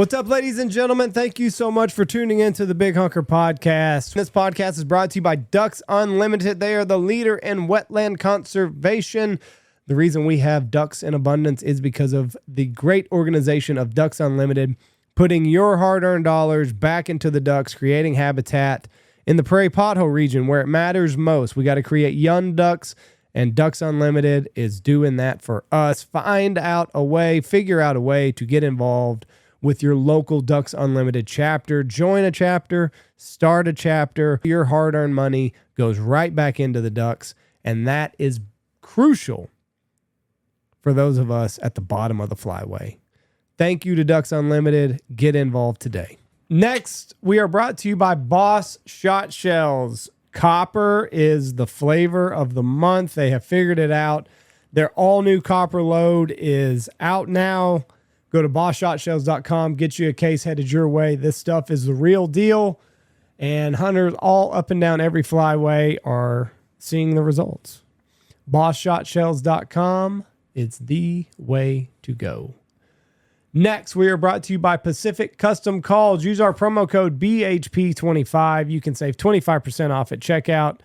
What's up, ladies and gentlemen? Thank you so much for tuning in to the Big Honker Podcast. This podcast is brought to you by Ducks Unlimited. They are the leader in wetland conservation. The reason we have ducks in abundance is because of the great organization of Ducks Unlimited, putting your hard-earned dollars back into the ducks, creating habitat in the prairie pothole region where it matters most. We got to create young ducks, and Ducks Unlimited is doing that for us. Figure out a way to get involved with your local Ducks Unlimited chapter. Join a chapter, start a chapter. Your hard-earned money goes right back into the ducks, and that is crucial for those of us at the bottom of the flyway. Thank you to Ducks Unlimited. Get involved today. Next, we are brought to you by Boss Shot Shells. Copper is the flavor of the month. They have figured it out. Their all-new copper load is out now. Go to BossShotShells.com. Get you a case headed your way. This stuff is the real deal. And hunters all up and down every flyway are seeing the results. BossShotShells.com. It's the way to go. Next, we are brought to you by Pacific Custom Calls. Use our promo code BHP25. You can save 25% off at checkout.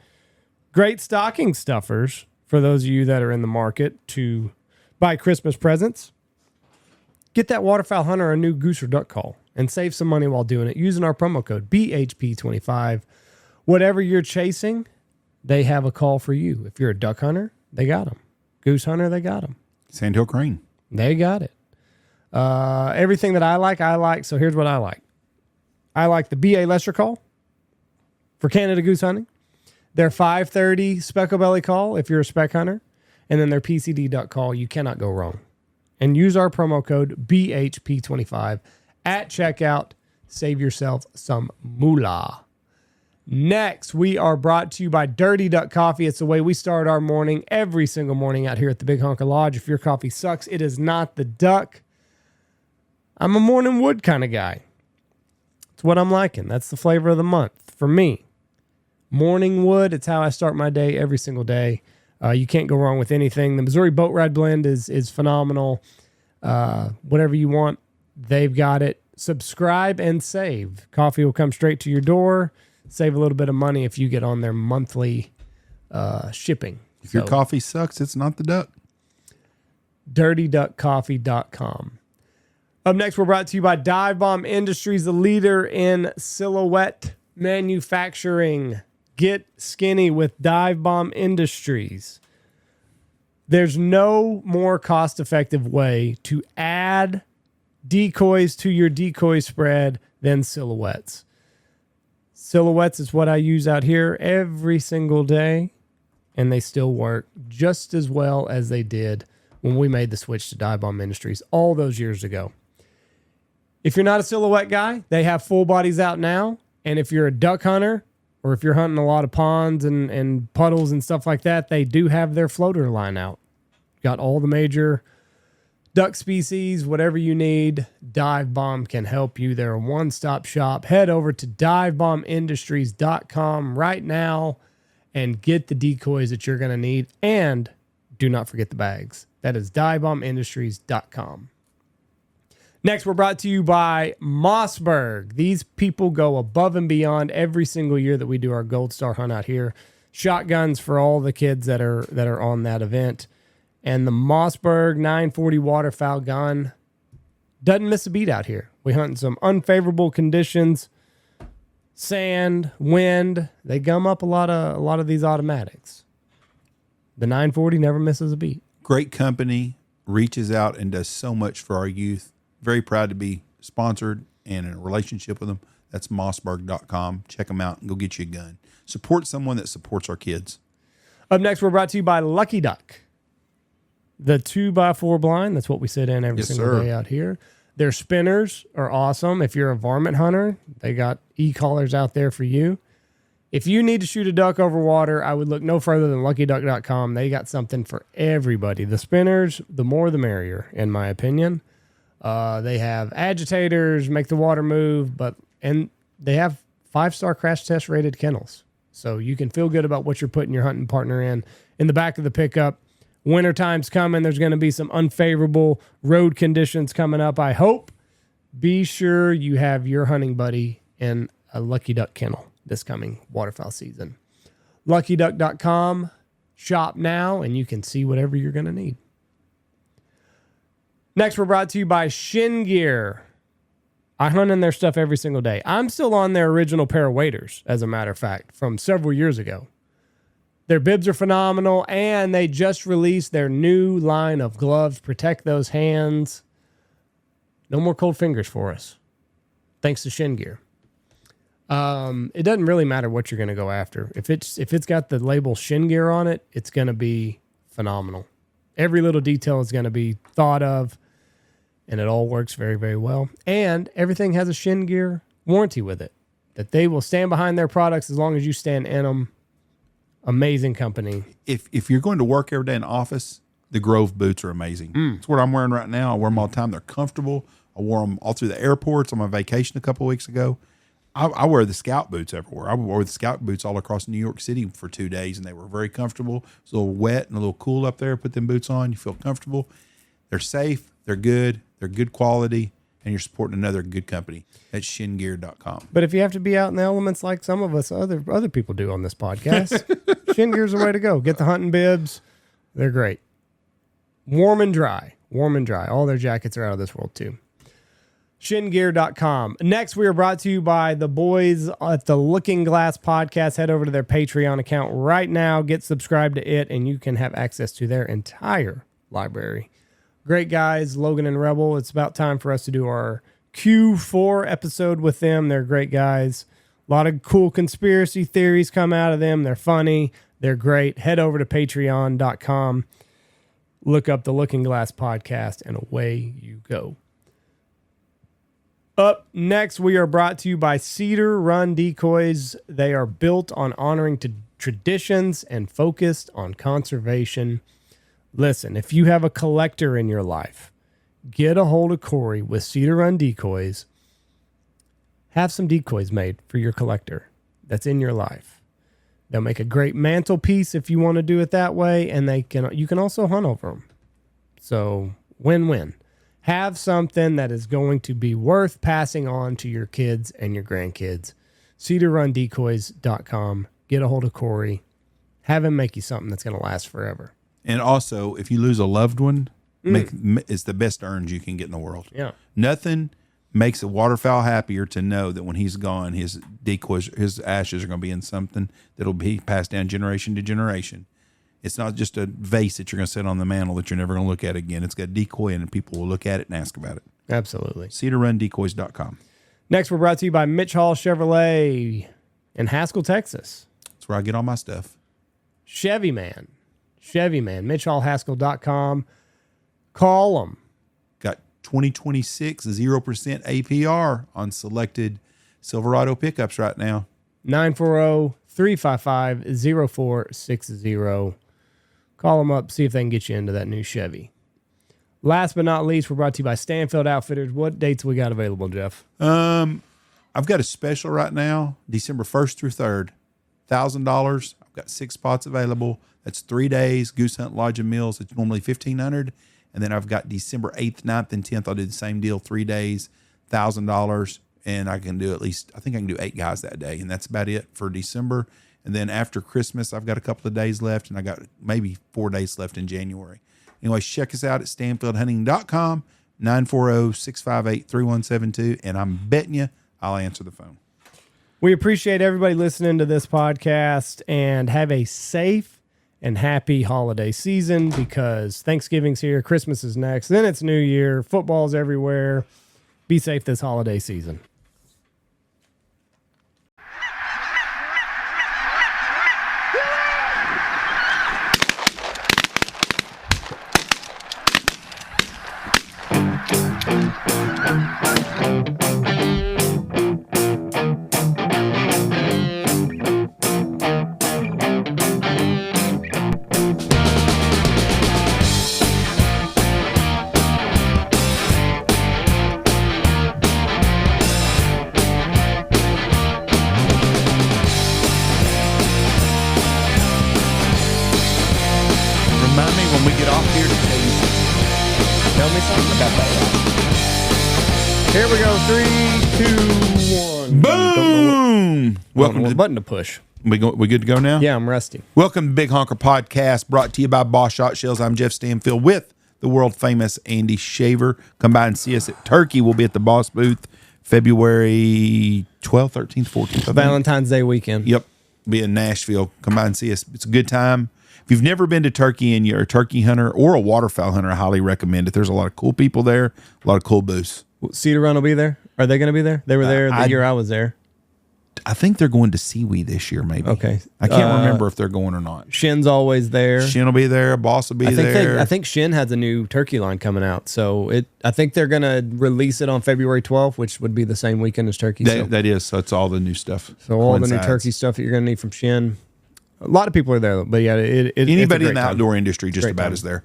Great stocking stuffers for those of you that are in the market to buy Christmas presents. Get that waterfowl hunter a new goose or duck call and save some money while doing it using our promo code BHP25. Whatever you're chasing, they have a call for you. If you're a duck hunter, they got them. Goose hunter, they got them. Sandhill Crane. They got it. Everything that I like. So here's what I like. I like the B.A. Lesser call for Canada goose hunting. Their 530 speckle belly call if you're a speck hunter. And then their PCD duck call. You cannot go wrong. And use our promo code BHP25 at checkout. Save yourself some moolah. Next, we are brought to you by Dirty Duck Coffee. It's the way we start our morning every single morning out here at the Big Honker Lodge. If your coffee sucks, it is not the duck. I'm a morning wood kind of guy. It's what I'm liking. That's the flavor of the month for me. Morning wood, it's how I start my day every single day. You can't go wrong with anything. The Missouri Boat Ride Blend is phenomenal. Whatever you want, they've got it. Subscribe and save. Coffee will come straight to your door. Save a little bit of money if you get on their monthly shipping. If your coffee sucks, it's not the duck. DirtyDuckCoffee.com. Up next, we're brought to you by Dive Bomb Industries, the leader in silhouette manufacturing. Get skinny with Dive Bomb Industries. There's no more cost-effective way to add decoys to your decoy spread than silhouettes. Silhouettes is what I use out here every single day, and they still work just as well as they did when we made the switch to Dive Bomb Industries all those years ago. If you're not a silhouette guy, they have full bodies out now, and if you're a duck hunter, or if you're hunting a lot of ponds and puddles and stuff like that, they do have their floater line out. Got all the major duck species, whatever you need, Dive Bomb can help you. They're a one-stop shop. Head over to divebombindustries.com right now and get the decoys that you're going to need. And do not forget the bags. That is divebombindustries.com. Next, we're brought to you by Mossberg. These people go above and beyond every single year that we do our Gold Star hunt out here. Shotguns for all the kids that are on that event. And the Mossberg 940 waterfowl gun doesn't miss a beat out here. We hunt in some unfavorable conditions, sand, wind. They gum up a lot of these automatics. The 940 never misses a beat. Great company, reaches out and does so much for our youth. Very proud to be sponsored and in a relationship with them. That's mossberg.com. Check them out and go get you a gun. Support someone that supports our kids. Up next, we're brought to you by Lucky Duck. The 2x4 blind, that's what we sit in every single day out here. Their spinners are awesome. If you're a varmint hunter, they got e-collars out there for you. If you need to shoot a duck over water, I would look no further than luckyduck.com. They got something for everybody. The spinners, the more the merrier, in my opinion. They have agitators, make the water move, and they have 5-star crash test rated kennels. So you can feel good about what you're putting your hunting partner in the back of the pickup. Wintertime's coming. There's going to be some unfavorable road conditions coming up. I hope be sure you have your hunting buddy in a Lucky Duck kennel this coming waterfowl season. LuckyDuck.com. Shop now, and you can see whatever you're going to need. Next, we're brought to you by Shin Gear. I hunt in their stuff every single day. I'm still on their original pair of waders, as a matter of fact, from several years ago. Their bibs are phenomenal, and they just released their new line of gloves. Protect those hands. No more cold fingers for us, thanks to Shin Gear. It doesn't really matter what you're going to go after. If it's got the label Shin Gear on it, it's going to be phenomenal. Every little detail is going to be thought of, and it all works very, very well. And everything has a Shin Gear warranty with it, that they will stand behind their products as long as you stand in them. Amazing company. If you're going to work every day in the office, the Grove boots are amazing. It's what I'm wearing right now. I wear them all the time. They're comfortable. I wore them all through the airports on my vacation a couple of weeks ago. I wear the Scout boots everywhere. I wore the Scout boots all across New York City for 2 days, and they were very comfortable. It's a little wet and a little cool up there. Put them boots on, you feel comfortable. They're safe. They're good. They're good quality, and you're supporting another good company at shingear.com. But if you have to be out in the elements like some of us other people do on this podcast, Shin Gear's the way to go. Get the hunting bibs. They're great. Warm and dry. All their jackets are out of this world too. Shingear.com. Next, we are brought to you by the boys at the Looking Glass podcast. Head over to their Patreon account right now. Get subscribed to it, and you can have access to their entire library. Great guys, Logan and Rebel. It's about time for us to do our Q4 episode with them. They're great guys. A lot of cool conspiracy theories come out of them. They're funny. They're great. Head over to patreon.com. Look up the Looking Glass podcast, and away you go. Up next, we are brought to you by Cedar Run Decoys. They are built on honoring traditions and focused on conservation. Listen, if you have a collector in your life, get a hold of Corey with Cedar Run Decoys. Have some decoys made for your collector that's in your life. They'll make a great mantelpiece if you want to do it that way, and you can also hunt over them. So, win-win. Have something that is going to be worth passing on to your kids and your grandkids. CedarRunDecoys.com. Get a hold of Corey. Have him make you something that's going to last forever. And also, if you lose a loved one, it's the best earns you can get in the world. Yeah. Nothing makes a waterfowl happier to know that when he's gone, his decoys, his ashes are going to be in something that'll be passed down generation to generation. It's not just a vase that you're going to set on the mantle that you're never going to look at again. It's got a decoy in it, and people will look at it and ask about it. Absolutely. CedarRunDecoys.com. Next, we're brought to you by Mitch Hall Chevrolet in Haskell, Texas. That's where I get all my stuff. Chevy Man. MitchHallHaskell.com. Call them. Got 2026 0% APR on selected Silverado pickups right now. 940-355-0460. Call them up, see if they can get you into that new Chevy. Last but not least, we're brought to you by Stanfield Outfitters. What dates we got available, Jeff? I've got a special right now, December 1st through 3rd. $1,000. I've got 6 spots available. That's 3 days. Goose Hunt Lodge and Meals. It's normally $1,500. And then I've got December 8th, 9th, and 10th. I'll do the same deal, 3 days, $1,000. And I can do I think I can do 8 guys that day. And that's about it for December. And then after Christmas, I've got a couple of days left. And I got maybe 4 days left in January. Anyway, check us out at StanfieldHunting.com, 940-658-3172. And I'm betting you I'll answer the phone. We appreciate everybody listening to this podcast, and have a safe and happy holiday season, because Thanksgiving's here, Christmas is next, then it's New Year, football's everywhere. Be safe this holiday season. we go. 3, 2, 1. Boom! Welcome to the button to push. we good to go now? Yeah, I'm rusty. Welcome to Big Honker Podcast, brought to you by Boss Shot Shells. I'm Jeff Stanfield with the world famous Andy Shaver. Come by and see us at Turkey. We'll be at the Boss booth February 12th, 13th, 14th. Valentine's Day weekend. Yep. Be in Nashville. Come by and see us. It's a good time. If you've never been to Turkey and you're a turkey hunter or a waterfowl hunter, I highly recommend it. There's a lot of cool people there, a lot of cool booths. Cedar Run will be there. Are they going to be there? They were there the year I was there. I think they're going to Seaweed this year, maybe. Okay. I can't remember if they're going or not. Shin's always there. Shin will be there. Boss will be there. I think Shin has a new turkey line coming out. So I think they're going to release it on February 12th, which would be the same weekend as turkey. That is. So it's all the new stuff. So all the new turkey stuff that you're going to need from Shin. A lot of people are there, but yeah, anybody in the outdoor industry just about is there.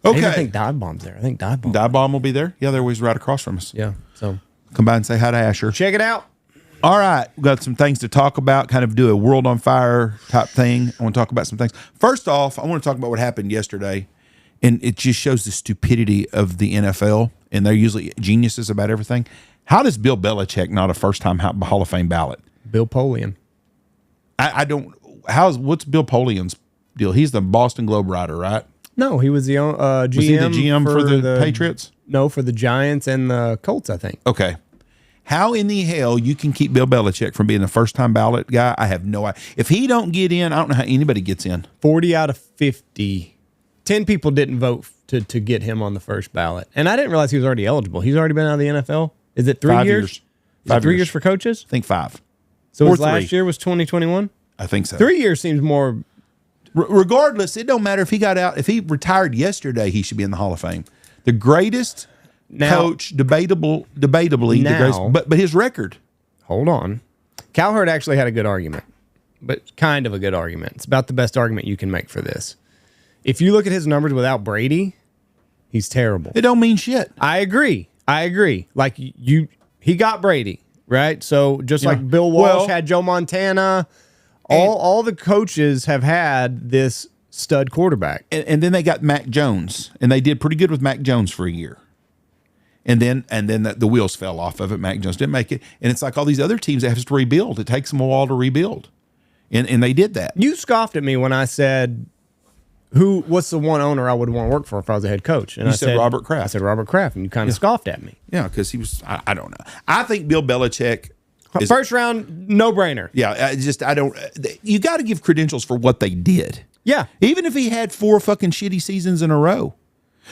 Okay. I think Dive Bomb's there. Dive Bomb will be there. Yeah, they're always right across from us. Yeah. So come by and say hi to Asher. Check it out. All right, we've got some things to talk about, kind of do a world on fire type thing. I want to talk about some things. First off, I want to talk about what happened yesterday, and it just shows the stupidity of the NFL, and they're usually geniuses about everything. How does Bill Belichick not a first-time Hall of Fame ballot? Bill Polian. I don't. What's Bill Polian's deal? He's the Boston Globe writer, right? No, he was the GM. Was he the GM for the Patriots? No, for the Giants and the Colts, I think. Okay. How in the hell you can keep Bill Belichick from being a first-time ballot guy? I have no idea. If he don't get in, I don't know how anybody gets in. 40 out of 50. 10 people didn't vote to get him on the first ballot. And I didn't realize he was already eligible. He's already been out of the NFL. Is it 3 years? 3 years for coaches? I think 5. So his last year was 2021? I think so. 3 years seems more. Regardless, it don't matter if he got out. If he retired yesterday, he should be in the Hall of Fame. The greatest coach, debatably the greatest, but his record. Hold on. Cowherd actually had a good argument, but kind of a good argument. It's about the best argument you can make for this. If you look at his numbers without Brady, he's terrible. It don't mean shit. I agree. Like he got Brady, right? So just like Bill Walsh had Joe Montana, all the coaches have had this stud quarterback. And then they got Mac Jones, and they did pretty good with Mac Jones for a year. And then the wheels fell off of it. Mac Jones didn't make it. And it's like all these other teams that have to rebuild. It takes them a while to rebuild. And they did that. You scoffed at me when I said, what's the one owner I would want to work for if I was a head coach? And I said Robert Kraft. I said Robert Kraft, and you kind of scoffed at me. Yeah, because he was, I don't know. I think Bill Belichick is, first round, no-brainer. Yeah, you got to give credentials for what they did. Yeah. Even if he had 4 fucking shitty seasons in a row.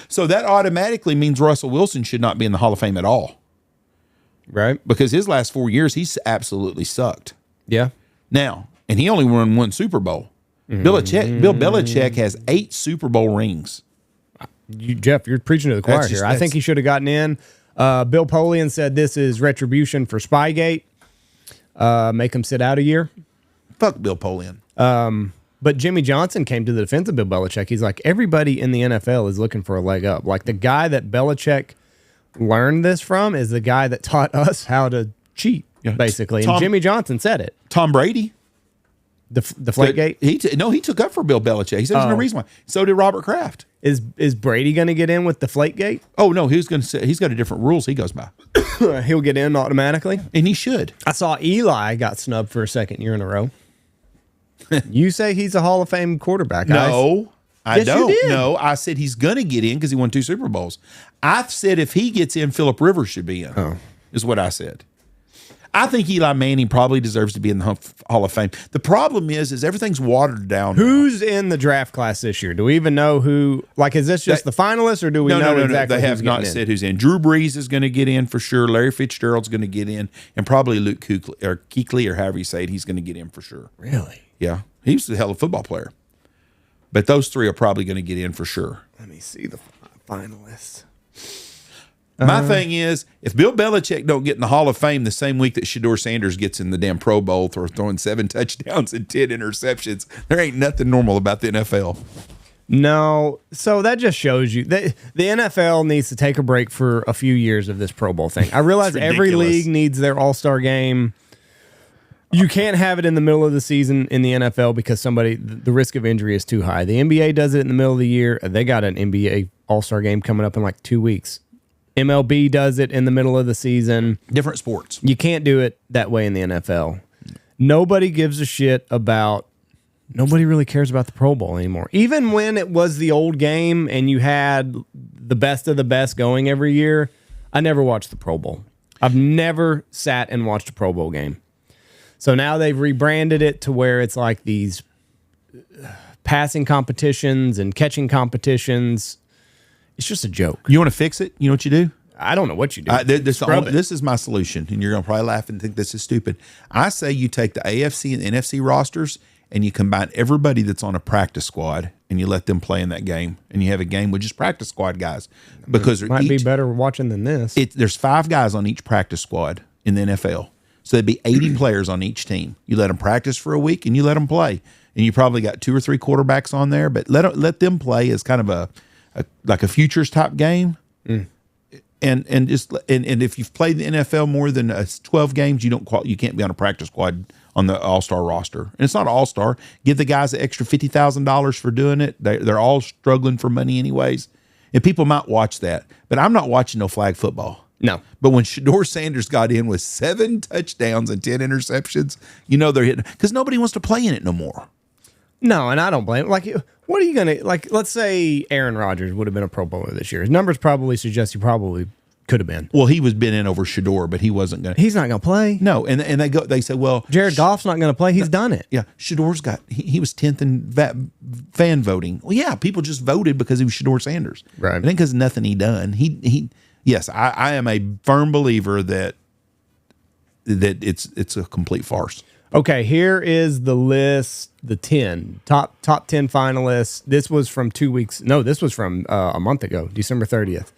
So that automatically means Russell Wilson should not be in the Hall of Fame at all. Right. Because his last 4 years, he's absolutely sucked. Yeah. Now, and he only won 1 Super Bowl. Mm-hmm. Bill Belichick has 8 Super Bowl rings. Jeff, you're preaching to the choir here. I think he should have gotten in. Bill Polian said this is retribution for Spygate. Make him sit out a year. Fuck Bill Polian. But Jimmy Johnson came to the defense of Bill Belichick. He's like, everybody in the NFL is looking for a leg up. Like the guy that Belichick learned this from is the guy that taught us how to cheat, basically. And Jimmy Johnson said it. Tom Brady. The Deflategate? He took up for Bill Belichick. He said there's no reason why. So did Robert Kraft. Is Brady going to get in with Deflategate? Oh, no. He's got a different rules he goes by. He'll get in automatically? And he should. I saw Eli got snubbed for a second year in a row. You say he's a Hall of Fame quarterback. No, I don't. You did. No, I said he's going to get in because he won 2 Super Bowls. I said if he gets in, Phillip Rivers should be in, is what I said. I think Eli Manning probably deserves to be in the Hall of Fame. The problem is everything's watered down. Who's in the draft class this year? Do we even know who? Like, is this just the finalists, or do we know exactly? They have not said who's in. Drew Brees is going to get in for sure. Larry Fitzgerald's going to get in, and probably Luke Kuechly, or however you say it, he's going to get in for sure. Really? Yeah, he was a hell of a football player. But those 3 are probably going to get in for sure. Let me see the finalists. My thing is, if Bill Belichick don't get in the Hall of Fame the same week that Shedeur Sanders gets in the damn Pro Bowl for throwing 7 touchdowns and 10 interceptions, there ain't nothing normal about the NFL. No, so that just shows you that the NFL needs to take a break for a few years of this Pro Bowl thing. I realize every league needs their All-Star game. You can't have it in the middle of the season in the NFL because the risk of injury is too high. The NBA does it in the middle of the year. They got an NBA All-Star game coming up in like 2 weeks. MLB does it in the middle of the season. Different sports. You can't do it that way in the NFL. Nobody gives a shit about. Nobody really cares about the Pro Bowl anymore. Even when it was the old game and you had the best of the best going every year, I never watched the Pro Bowl. I've never sat and watched a Pro Bowl game. So now they've rebranded it to where it's like these passing competitions and catching competitions. It's just a joke. You want to fix it? You know what you do? I don't know what you do. This is my solution, and you're going to probably laugh and think this is stupid. I say you take the AFC and NFC rosters and you combine everybody that's on a practice squad and you let them play in that game, and you have a game with just practice squad guys. Because it might be better watching than this. There's 5 guys on each practice squad in the NFL. So there'd be 80 players on each team. You let them practice for a week and you let them play. And you probably got 2 or 3 quarterbacks on there, but let them play as kind of a futures type game. And if you've played the NFL more than 12 games, you can't be on a practice squad on the all-star roster. And it's not all-star. Give the guys an extra $50,000 for doing it. They're all struggling for money anyways. And people might watch that, but I'm not watching no flag football. No. But when Shedeur Sanders got in with 7 touchdowns and 10 interceptions, they're hitting, because nobody wants to play in it no more. No, and I don't blame him. Like, what are you going to, like, let's say Aaron Rodgers would have been a Pro Bowler this year. His numbers probably suggest he probably could have been. Well, he was been in over Shedeur, but he wasn't going to. He's not going to play. No, and they say, well, Jared Goff's not going to play. He's done it. Yeah, Shedeur's he was 10th in fan voting. Well, yeah, people just voted because he was Shedeur Sanders. Right. I think because nothing he done. Yes, I am a firm believer that it's a complete farce. Okay, here is the list, the 10, top 10 finalists. This was from 2 weeks. No, this was from a month ago, December 30th.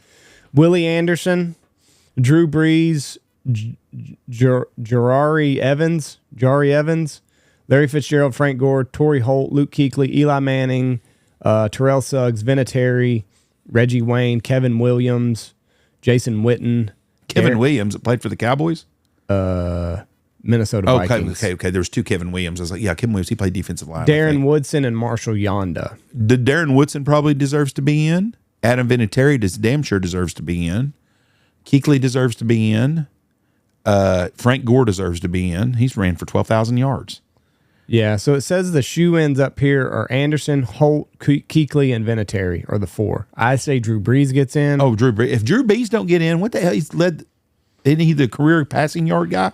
Willie Anderson, Drew Brees, Jari Evans, Larry Fitzgerald, Frank Gore, Torrey Holt, Luke Kuechly, Eli Manning, Terrell Suggs, Vinatieri, Reggie Wayne, Kevin Williams, Jason Witten. Kevin Williams that played for the Cowboys? Minnesota Vikings. Okay. There was 2 Kevin Williams. I was like, yeah, Kevin Williams, he played defensive line. Darren Woodson and Marshall Yonda. Darren Woodson probably deserves to be in. Adam Vinatieri damn sure deserves to be in. Kuechly deserves to be in. Frank Gore deserves to be in. He's ran for 12,000 yards. Yeah, so it says the shoe-ins up here are Anderson, Holt, Kuechly, and Vinatieri are the 4. I say Drew Brees gets in. Oh, Drew Brees. If Drew Brees don't get in, what the hell? Isn't he the career passing yard guy?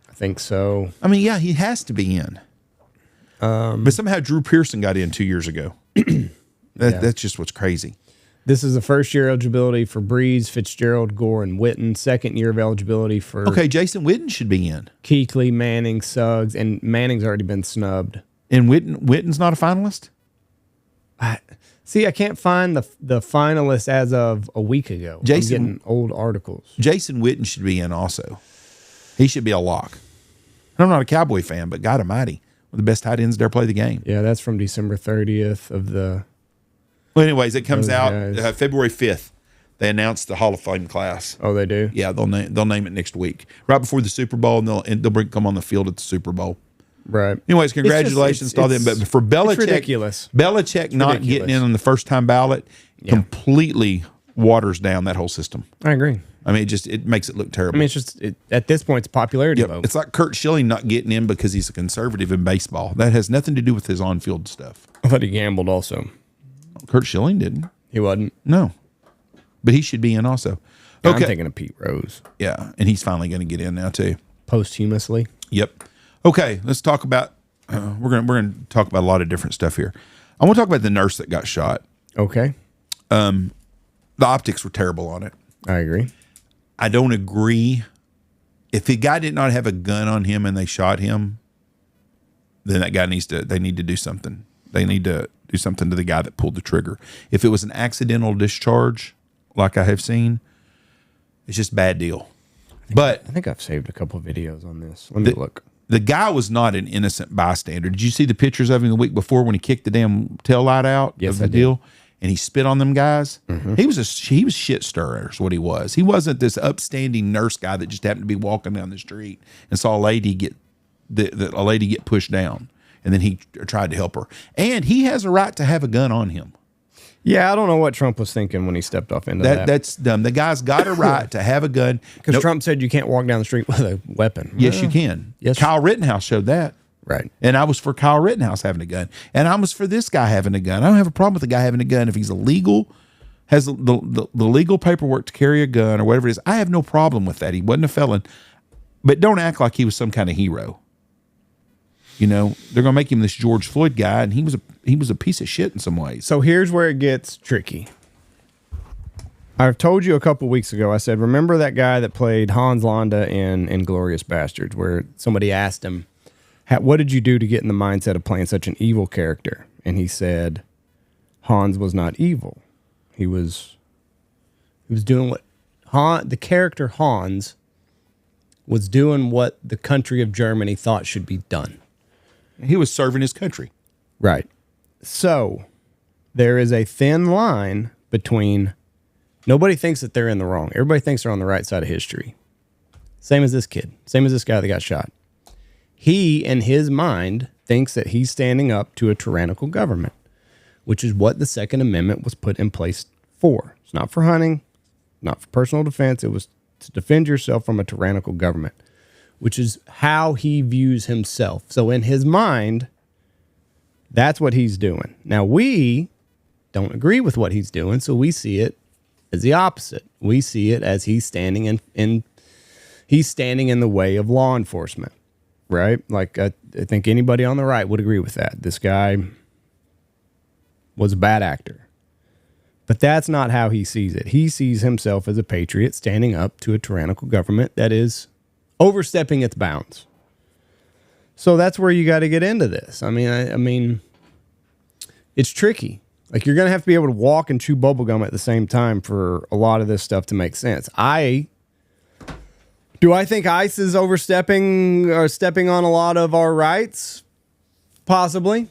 I think so. I mean, yeah, he has to be in. But somehow Drew Pearson got in 2 years ago. That's just what's crazy. This is the first year eligibility for Brees, Fitzgerald, Gore, and Witten. Second year of eligibility for Jason Witten should be in. Kuechly, Manning, Suggs, and Manning's already been snubbed. And Witten's not a finalist? I can't find the finalists as of a week ago. I'm getting old articles. Jason Witten should be in also. He should be a lock. I'm not a Cowboy fan, but God almighty, one of the best tight ends to ever play the game. Yeah, that's from December 30th of the... Well, anyways, it comes out February 5th. They announced the Hall of Fame class. Oh, they do? Yeah, they'll name it next week, right before the Super Bowl, and they'll come on the field at the Super Bowl. Right. Anyways, congratulations to all them. But for Belichick, it's ridiculous. Belichick not getting in on the first time ballot completely waters down that whole system. I agree. I mean, it makes it look terrible. I mean, it's just at this point, it's a popularity vote. It's like Kurt Schilling not getting in because he's a conservative in baseball. That has nothing to do with his on-field stuff. I thought he gambled also. Kurt Schilling didn't. He wasn't. No, but he should be in also. Okay. I'm thinking of Pete Rose. Yeah, and he's finally going to get in now too. Posthumously. Yep. Okay, let's talk about. We're going to talk about a lot of different stuff here. I want to talk about the nurse that got shot. Okay. The optics were terrible on it. I agree. I don't agree. If the guy did not have a gun on him and they shot him, then that guy they need to do something. They need to do something to the guy that pulled the trigger. If it was an accidental discharge, like I have seen, it's just a bad deal. I think I've saved a couple of videos on this. Let me look. The guy was not an innocent bystander. Did you see the pictures of him the week before when he kicked the damn tail light out of the deal? And he spit on them guys. Mm-hmm. He was shit stirrer is what he was. He wasn't this upstanding nurse guy that just happened to be walking down the street and saw a lady get pushed down, and then he tried to help her. And he has a right to have a gun on him. Yeah, I don't know what Trump was thinking when he stepped off into that. That's dumb. The guy's got a right to have a gun. Because Trump said you can't walk down the street with a weapon. Yes, you can. Yes. Kyle Rittenhouse showed that. Right. And I was for Kyle Rittenhouse having a gun. And I was for this guy having a gun. I don't have a problem with the guy having a gun. If he's illegal, has the legal paperwork to carry a gun or whatever it is, I have no problem with that. He wasn't a felon. But don't act like he was some kind of hero. You know, they're going to make him this George Floyd guy, and he was a piece of shit in some ways. So here's where it gets tricky. I've told you a couple weeks ago, I said, remember that guy that played Hans Landa in Inglourious Bastards, where somebody asked him, what did you do to get in the mindset of playing such an evil character? And he said, Hans was not evil. He was doing what the character Hans was doing what the country of Germany thought should be done. He was serving his country. Right. So there is a thin line between nobody thinks that they're in the wrong. Everybody thinks they're on the right side of history. Same as this kid. Same as this guy that got shot. He, in his mind, thinks that he's standing up to a tyrannical government, which is what the Second Amendment was put in place for. It's not for hunting, not for personal defense. It was to defend yourself from a tyrannical government, which is how he views himself. So in his mind, that's what he's doing. Now, we don't agree with what he's doing, so we see it as the opposite. We see it as he's standing in the way of law enforcement, right? Like, I think anybody on the right would agree with that. This guy was a bad actor. But that's not how he sees it. He sees himself as a patriot standing up to a tyrannical government that is overstepping its bounds. So that's where you got to get into this. I mean, it's tricky. Like, you're going to have to be able to walk and chew bubblegum at the same time for a lot of this stuff to make sense. Do I think ICE is overstepping or stepping on a lot of our rights? Possibly.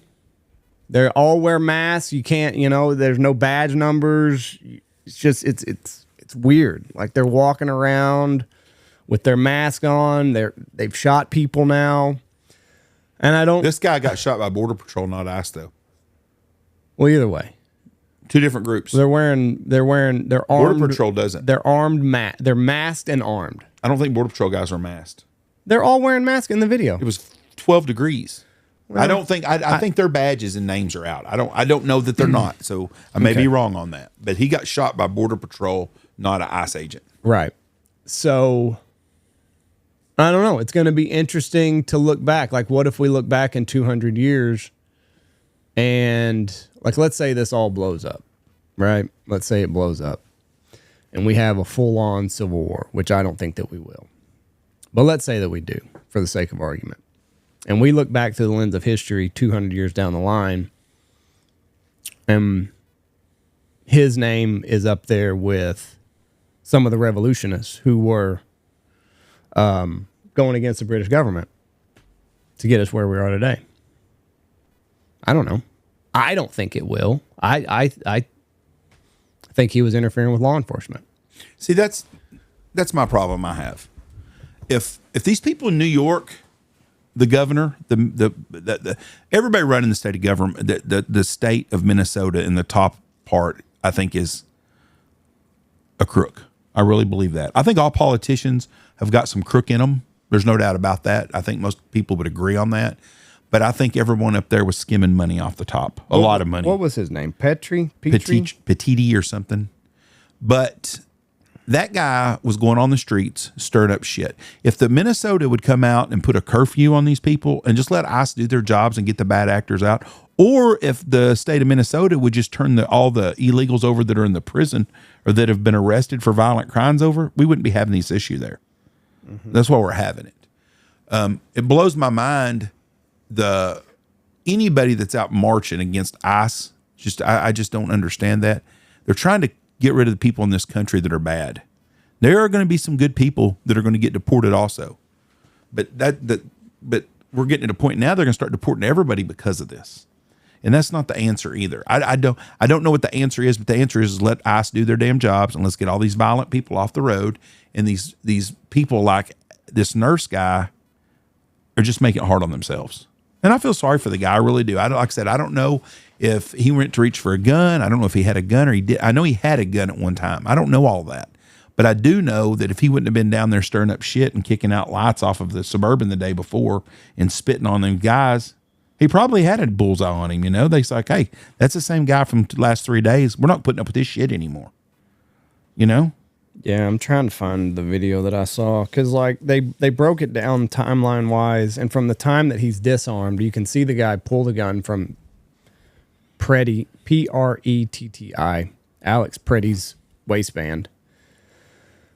They all wear masks. You can't, there's no badge numbers. It's just, it's weird. Like, they're walking around with their mask on. They've shot people now. And I don't. This guy got shot by Border Patrol, not ICE, though. Well, either way. Two different groups. They're armed. Border Patrol doesn't. They're armed. They're masked and armed. I don't think Border Patrol guys are masked. They're all wearing masks in the video. It was 12 degrees. Well, I think their badges and names are out. I don't know that they're not. So I may be wrong on that. But he got shot by Border Patrol, not an ICE agent. Right. So I don't know. It's going to be interesting to look back. Like, what if we look back in 200 years and, like, let's say this all blows up, right? Let's say it blows up and we have a full-on civil war, which I don't think that we will. But let's say that we do, for the sake of argument. And we look back through the lens of history 200 years down the line, and his name is up there with some of the revolutionists who were going against the British government to get us where we are today. I don't know. I don't think it will. I think he was interfering with law enforcement. See, that's my problem I have. If these people in New York, the governor, the everybody running the state of government, the state of Minnesota in the top part, I think is a crook. I really believe that. I think all politicians have got some crook in them. There's no doubt about that. I think most people would agree on that. But I think everyone up there was skimming money off the top. A lot of money. What was his name? Petrie? Petiti or something. But that guy was going on the streets, stirring up shit. If the Minnesota would come out and put a curfew on these people and just let ICE do their jobs and get the bad actors out, or if the state of Minnesota would just turn all the illegals over that are in the prison or that have been arrested for violent crimes over, we wouldn't be having this issue there. Mm-hmm. That's why we're having it. It blows my mind. Anybody that's out marching against ICE, I just don't understand that. They're trying to get rid of the people in this country that are bad. There are going to be some good people that are going to get deported also. But we're getting to a point now they're going to start deporting everybody because of this. And that's not the answer either. I don't know what the answer is, but the answer is let ICE do their damn jobs and let's get all these violent people off the road. And these people like this nurse guy are just making it hard on themselves. And I feel sorry for the guy. I really do. Like I said, I don't know if he went to reach for a gun. I don't know if he had a gun or he did. I know he had a gun at one time. I don't know all that. But I do know that if he wouldn't have been down there stirring up shit and kicking out lights off of the Suburban the day before and spitting on them guys, he probably had a bullseye on him. They's like, hey, that's the same guy from the last 3 days. We're not putting up with this shit anymore. Yeah, I'm trying to find the video that I saw because like they broke it down timeline wise, and from the time that he's disarmed, you can see the guy pull the gun from Pretti, Pretti, Alex Pretti's waistband.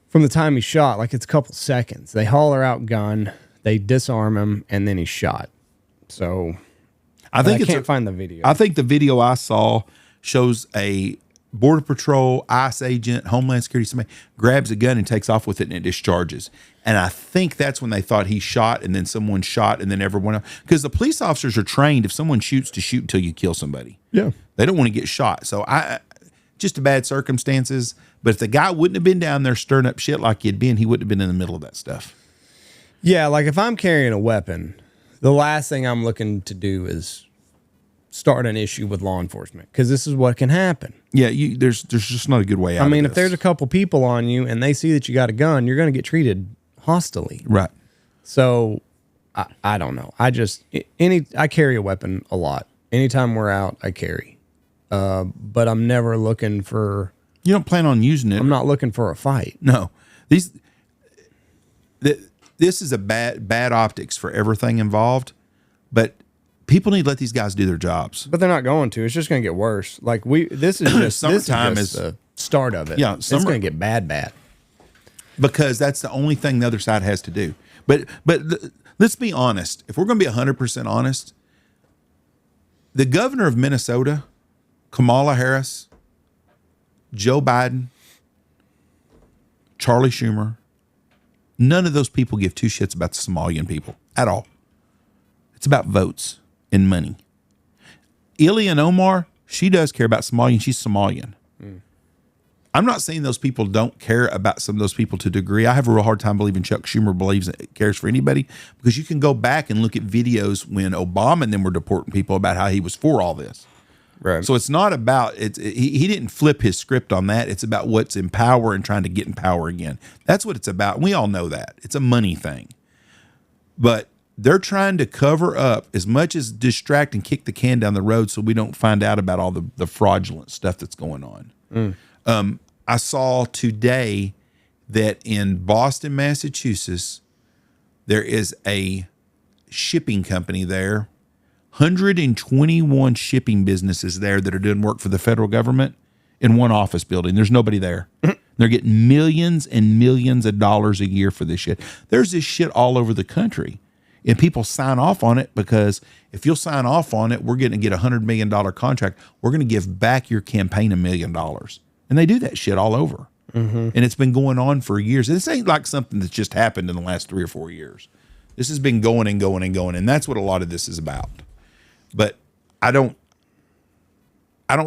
From the time he shot, like it's a couple seconds. They holler out gun, they disarm him, and then he's shot. So I can't find the video. I think the video I saw shows a Border Patrol, ICE agent, Homeland Security, somebody grabs a gun and takes off with it and it discharges. And I think that's when they thought he shot and then someone shot and then everyone else. Because the police officers are trained if someone shoots to shoot until you kill somebody. Yeah. They don't want to get shot. So just a bad circumstances. But if the guy wouldn't have been down there stirring up shit like he'd been, he wouldn't have been in the middle of that stuff. Yeah, like if I'm carrying a weapon, the last thing I'm looking to do is start an issue with law enforcement because this is what can happen. Yeah, there's just not a good way out. I mean, of if there's a couple people on you and they see that you got a gun, you're going to get treated hostilely. Right. So I don't know. I carry a weapon a lot. Anytime we're out, I carry. But I'm never looking for. You don't plan on using it. I'm not looking for a fight. No. This is a bad optics for everything involved, but people need to let these guys do their jobs. But they're not going to. It's just going to get worse. Like this is just summertime is the start of it. Yeah, it's going to get bad. Because that's the only thing the other side has to do. But let's be honest. If we're going to be 100% honest, the governor of Minnesota, Kamala Harris, Joe Biden, Charlie Schumer, none of those people give two shits about the Somalian people at all. It's about votes and money. Ilhan Omar, she does care about Somalian. She's Somalian. I'm not saying those people don't care about some of those people to a degree. I have a real hard time believing Chuck Schumer believes it cares for anybody because you can go back and look at videos when Obama and them were deporting people about how he was for all this. Right. So it's not about he didn't flip his script on that. It's about what's in power and trying to get in power again. That's what it's about. We all know that. It's a money thing. But they're trying to cover up as much as distract and kick the can down the road so we don't find out about all the fraudulent stuff that's going on. I saw today that in Boston, Massachusetts, there is a shipping company there. 121 shipping businesses there that are doing work for the federal government in one office building. There's nobody there. They're getting millions and millions of dollars a year for this shit. There's this shit all over the country. And people sign off on it because if you'll sign off on it, we're going to get a $100 million contract. We're going to give back your campaign $1 million. And they do that shit all over. And it's been going on for years. This ain't like something that's just happened in the last 3 or 4 years. This has been going and going and going. And that's what a lot of this is about. But I don't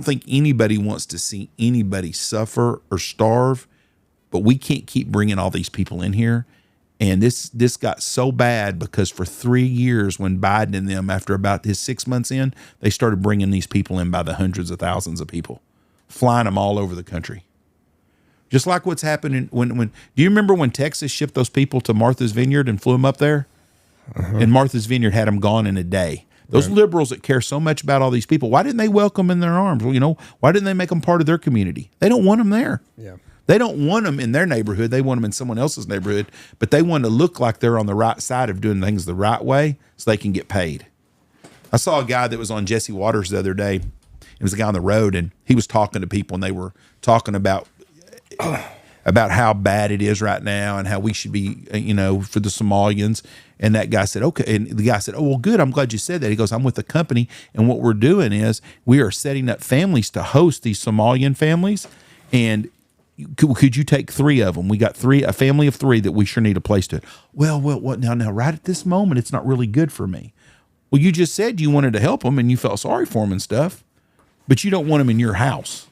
think anybody wants to see anybody suffer or starve, but we can't keep bringing all these people in here. And this got so bad because for 3 years when Biden and them, after about his 6 months in, they started bringing these people in by the hundreds of thousands of people, flying them all over the country. Just like what's happening when do you remember when Texas shipped those people to Martha's Vineyard and flew them up there? And Martha's Vineyard had them gone in a day. Those liberals that care so much about all these people, why didn't they welcome them in their arms? Well, why didn't they make them part of their community? They don't want them there. Yeah. They don't want them in their neighborhood. They want them in someone else's neighborhood, but they want to look like they're on the right side of doing things the right way so they can get paid. I saw a guy that was on Jesse Waters the other day. It was a guy on the road, and he was talking to people, and they were talking about how bad it is right now and how we should be, for the Somalians. And that guy said, okay. And the guy said, oh, well, good. I'm glad you said that. He goes, I'm with the company. And what we're doing is we are setting up families to host these Somalian families. And could you take 3 of them? We got a family of 3 that we sure need a place to. Well, what now, right at this moment, it's not really good for me. Well, you just said you wanted to help them and you felt sorry for them and stuff, but you don't want them in your house.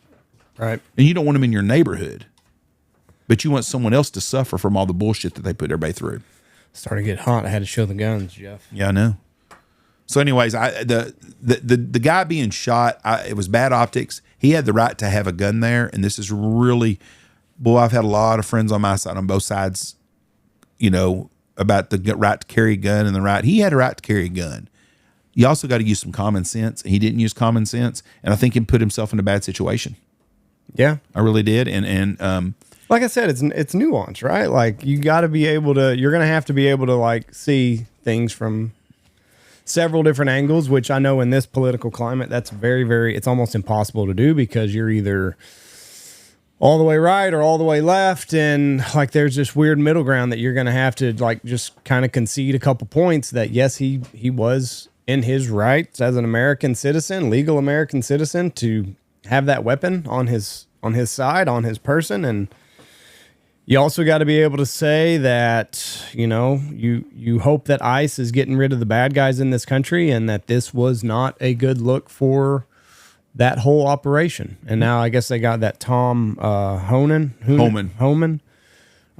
Right. And you don't want them in your neighborhood, but you want someone else to suffer from all the bullshit that they put everybody through. Starting to get hot. I had to show the guns, Jeff. Yeah, I know. So, anyways, the guy being shot, it was bad optics. He had the right to have a gun there, and this is really, boy, I've had a lot of friends on my side on both sides, about the right to carry a gun and the right. He had a right to carry a gun. You also got to use some common sense. He didn't use common sense, and I think he put himself in a bad situation. Yeah, I really did, and like I said, it's nuance, right? Like you got to be able to. You're going to have to be able to like see things from several different angles, which I know in this political climate, that's very, very, it's almost impossible to do because you're either all the way right or all the way left. And like, there's this weird middle ground that you're going to have to like, just kind of concede a couple points that yes, he was in his rights as an American citizen, legal American citizen, to have that weapon on his side, on his person. And you also got to be able to say that, you hope that ICE is getting rid of the bad guys in this country and that this was not a good look for that whole operation. And now I guess they got that Tom Homan.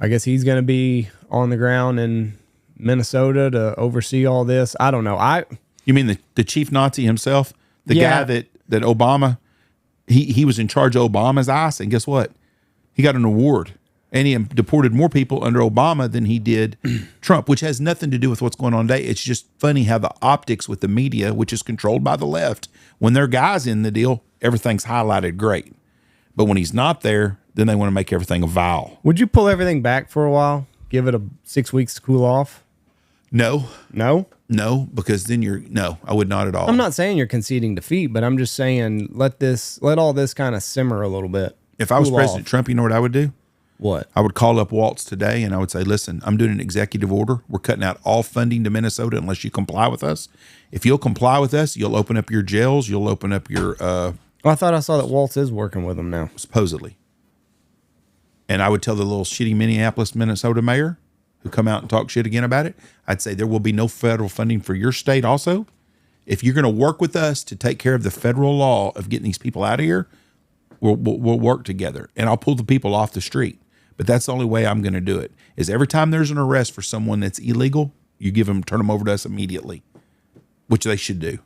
I guess he's going to be on the ground in Minnesota to oversee all this. I don't know. You mean the chief Nazi himself? The guy that Obama, he was in charge of Obama's ICE, and guess what? He got an award. And he deported more people under Obama than he did Trump, which has nothing to do with what's going on today. It's just funny how the optics with the media, which is controlled by the left, when their guy's in the deal, everything's highlighted great. But when he's not there, then they want to make everything a vile. Would you pull everything back for a while? Give it 6 weeks to cool off? No. No? No, because then no, I would not at all. I'm not saying you're conceding defeat, but I'm just saying let all this kind of simmer a little bit. If I was President Trump, you know what I would do? What? I would call up Waltz today and I would say, listen, I'm doing an executive order. We're cutting out all funding to Minnesota unless you comply with us. If you'll comply with us, you'll open up your jails. You'll open up your... I thought I saw that Waltz is working with them now. Supposedly. And I would tell the little shitty Minneapolis, Minnesota mayor who come out and talk shit again about it, I'd say there will be no federal funding for your state also. If you're going to work with us to take care of the federal law of getting these people out of here, we'll work together. And I'll pull the people off the street. But that's the only way I'm going to do it, is every time there's an arrest for someone that's illegal, you turn them over to us immediately, which they should do.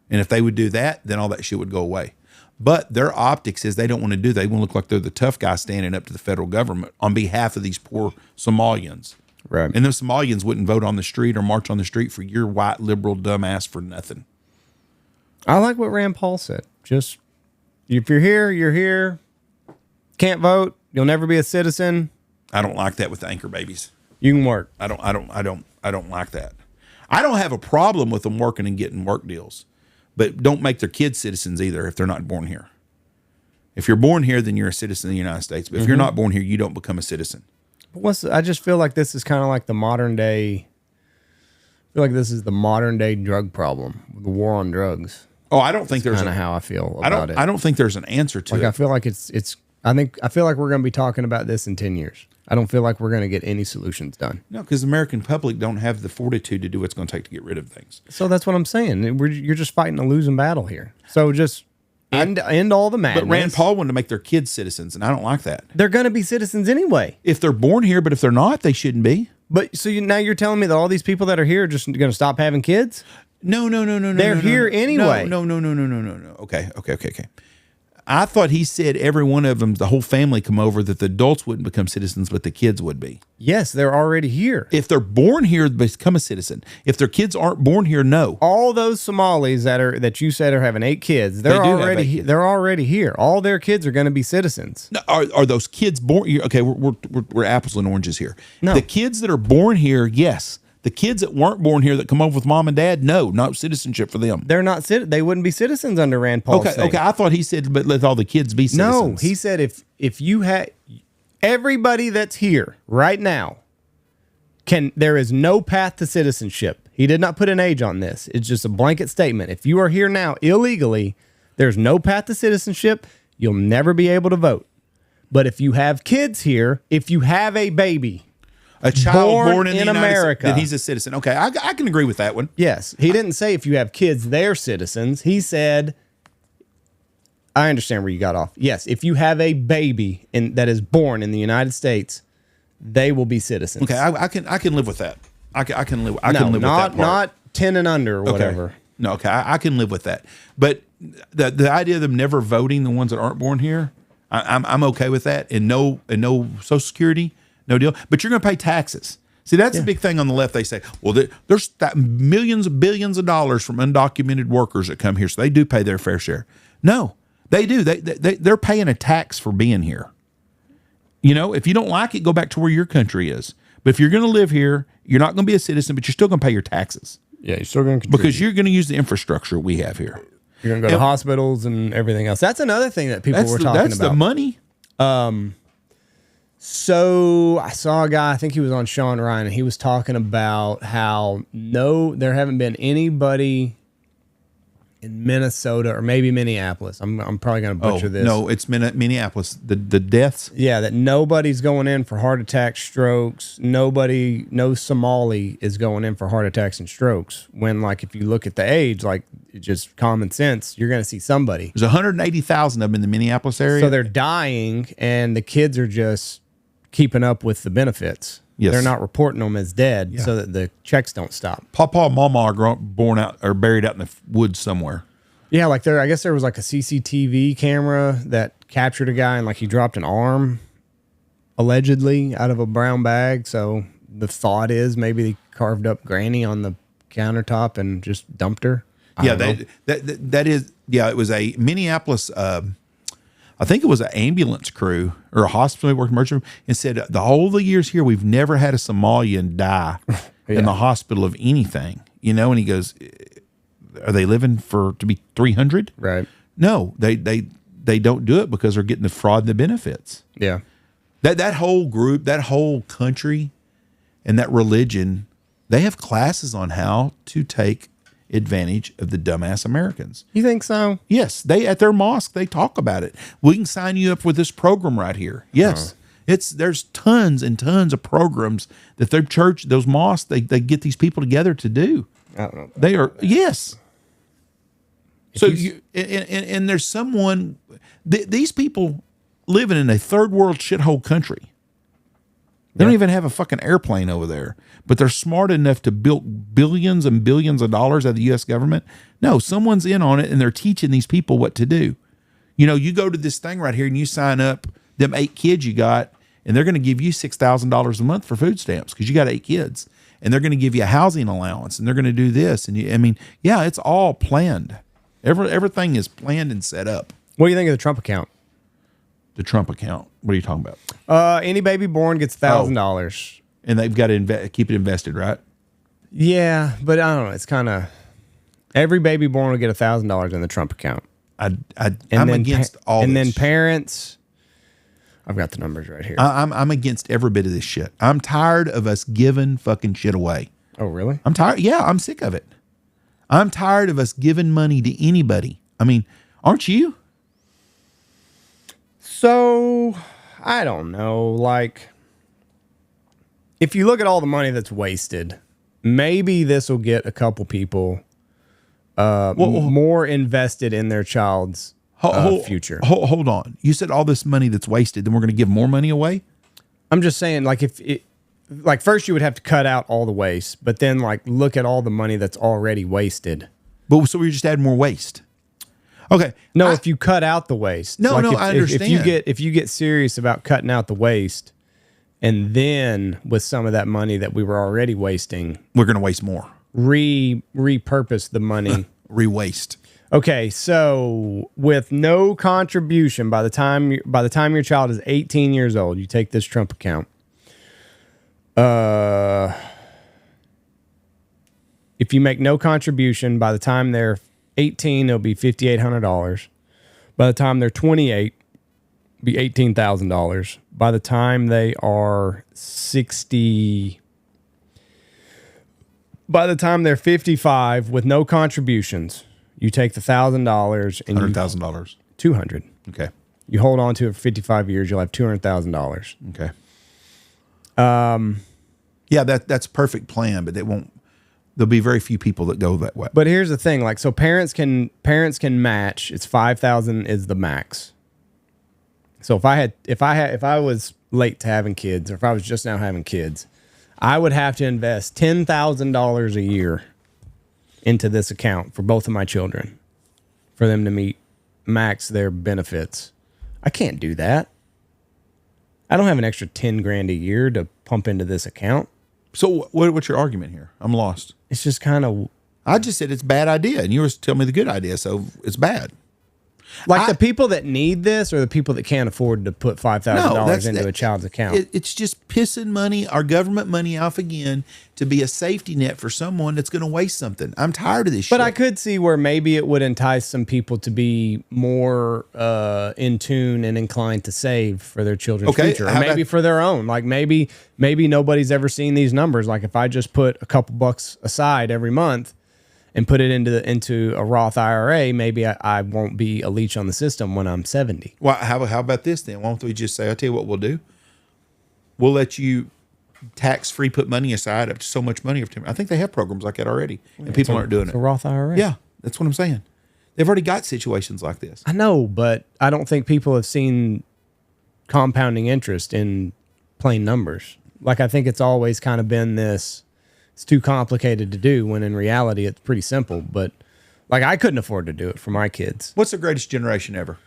And if they would do that, then all that shit would go away. But their optics is they don't want to do that. They want to look like they're the tough guy standing up to the federal government on behalf of these poor Somalians. Right. And those Somalians wouldn't vote on the street or march on the street for your white liberal dumbass for nothing. I like what Rand Paul said. Just, if you're here, you're here. Can't vote. You'll never be a citizen. I don't like that with the anchor babies. You can work. I don't like that. I don't have a problem with them working and getting work deals, but don't make their kids citizens either if they're not born here. If you're born here, then you're a citizen of the United States. But if you're not born here, you don't become a citizen. I just feel like this is kind of like the modern day. I feel like this is the modern day drug problem, the war on drugs. Oh, I don't think there's kind of how I feel about it. I don't think there's an answer to it. I feel like I feel like we're going to be talking about this in 10 years. I don't feel like we're going to get any solutions done. No, because the American public don't have the fortitude to do what's going to take to get rid of things. So that's what I'm saying. You're just fighting a losing battle here. So just end all the madness. But Rand Paul wanted to make their kids citizens, and I don't like that. They're going to be citizens anyway. If they're born here, but if they're not, they shouldn't be. But so now you're telling me that all these people that are here are just going to stop having kids? No. They're here anyway. No. Okay. I thought he said every one of them, the whole family come over, that the adults wouldn't become citizens, but the kids would be. Yes, they're already here. If they're born here, they become a citizen. If their kids aren't born here, no. All those Somalis that you said are having 8 kids, they're already here. All their kids are going to be citizens. No, are those kids born? Okay, we're apples and oranges here. No. The kids that are born here, yes. The kids that weren't born here that come over with mom and dad, no, not citizenship for them. They're not they wouldn't be citizens under Rand Paul. Okay. I thought he said, but let all the kids be citizens. No, he said if you had everybody that's here right now there is no path to citizenship. He did not put an age on this. It's just a blanket statement. If you are here now illegally, there's no path to citizenship. You'll never be able to vote. But if you have kids here, if you have a baby, a child born in America, then he's a citizen. Okay, I can agree with that one. Yes. He didn't say if you have kids, they're citizens. He said, I understand where you got off. Yes, if you have a baby that is born in the United States, they will be citizens. Okay, I can live with that. I can live with that part. Not 10 and under or whatever. Okay. No, okay, I can live with that. But the idea of them never voting, the ones that aren't born here, I'm okay with that. And no Social Security, no deal. But you're going to pay taxes. See, that's the big thing on the left. They say, well, there's millions of billions of dollars from undocumented workers that come here, so they do pay their fair share. No, they do. They're paying a tax for being here. You know, if you don't like it, go back to where your country is. But if you're going to live here, you're not going to be a citizen, but you're still going to pay your taxes. Yeah, you're still going to contribute. Because you're going to use the infrastructure we have here. You're going to go to hospitals and everything else. That's another thing that people were talking about. That's the money. So I saw a guy, I think he was on Sean Ryan, and he was talking about how there haven't been anybody in Minnesota or maybe Minneapolis. I'm probably going to butcher this. No, it's Minneapolis. The deaths. Yeah, that nobody's going in for heart attacks, strokes. No Somali is going in for heart attacks and strokes. When, like, if you look at the age, like, just common sense, you're going to see somebody. There's 180,000 of them in the Minneapolis area. So they're dying, and the kids are just keeping up with the benefits. Yes. They're not reporting them as dead so that the checks don't stop. Papa and Mama are born out or buried out in the woods somewhere. Yeah, like I guess there was like a CCTV camera that captured a guy and like he dropped an arm allegedly out of a brown bag. So the thought is maybe they carved up Granny on the countertop and just dumped her. That is it was a Minneapolis I think it was an ambulance crew or a hospital working emergency room, and said the whole the years here we've never had a Somalian die in the hospital of anything, you know. And he goes, "Are they living to be 300?" Right? No, they don't do it because they're getting the fraud and the benefits. Yeah, that whole group, that whole country, and that religion, they have classes on how to take advantage of the dumbass Americans. You think so? Yes, at their mosque they talk about it. We can sign you up with this program right here. Yes, there's tons and tons of programs that their church, those mosques, they get these people together to do. I don't know. They are So and there's someone. These people living in a third world shithole country. They don't even have a fucking airplane over there, but they're smart enough to build billions and billions of dollars out of the U.S. government. No, someone's in on it, and they're teaching these people what to do. You know, you go to this thing right here, and you sign up them 8 kids you got, and they're going to give you $6,000 a month for food stamps because you got 8 kids, and they're going to give you a housing allowance, and they're going to do this. And it's all planned. Everything is planned and set up. What do you think of the Trump account? The Trump account. What are you talking about? Any baby born gets $1,000, and they've got to keep it invested, right? Yeah, but I don't know. It's kind of every baby born will get $1,000 in the Trump account. I'm against all. And this. then parents. I've got the numbers right here. I'm against every bit of this shit. I'm tired of us giving fucking shit away. Oh, really? I'm tired. Yeah, I'm sick of it. I'm tired of us giving money to anybody. I mean, aren't you? So, I don't know. Like, if you look at all the money that's wasted, maybe this will get a couple people more invested in their child's future. Hold on. You said all this money that's wasted, then we're going to give more money away? I'm just saying, like, like first you would have to cut out all the waste, but then like look at all the money that's already wasted. But so we just add more waste. Okay. No, if you cut out the waste. No, like I understand. If you get serious about cutting out the waste, and then with some of that money that we were already wasting, we're going to waste more. Repurpose the money. Re-waste. Okay, so with no contribution by the time your child is 18 years old, you take this Trump account. If you make no contribution by the time they're 18, it'll be $5,800. By the time they're 28, it'll be $18,000. By the time they are 60, by the time they're 55 with no contributions, you take the $1,000 and $100,000. $200,000. Okay. You hold on to it for 55 years, you'll have $200,000. Okay. Yeah, that's a perfect plan, but there'll be very few people that go that way. But here's the thing, like, so parents can match. It's $5,000 is the max. So if I was late to having kids, or if I was just now having kids, I would have to invest $10,000 a year into this account for both of my children for them to max their benefits. I can't do that. I don't have an extra 10 grand a year to pump into this account. So what's your argument here? I'm lost. It's just kind of I just said it's a bad idea, and you were telling me the good idea, so it's bad. like the people that need this or the people that can't afford to put $5,000 into a child's account. It's just pissing money, our government money off again to be a safety net for someone that's going to waste something. I'm tired of this shit. But I could see where maybe it would entice some people to be more in tune and inclined to save for their children's future, or maybe for their own. Like maybe nobody's ever seen these numbers. Like if I just put a couple bucks aside every month and put it into a Roth IRA, maybe I won't be a leech on the system when I'm 70. Well, how about this then? Why don't we just say, I'll tell you what we'll do. We'll let you tax-free put money aside up to so much money. I think they have programs like that already, and people aren't doing it. A Roth IRA. Yeah, that's what I'm saying. They've already got situations like this. I know, but I don't think people have seen compounding interest in plain numbers. Like I think it's always kind of been this, it's too complicated to do, when in reality it's pretty simple. But like I couldn't afford to do it for my kids. What's the greatest generation ever?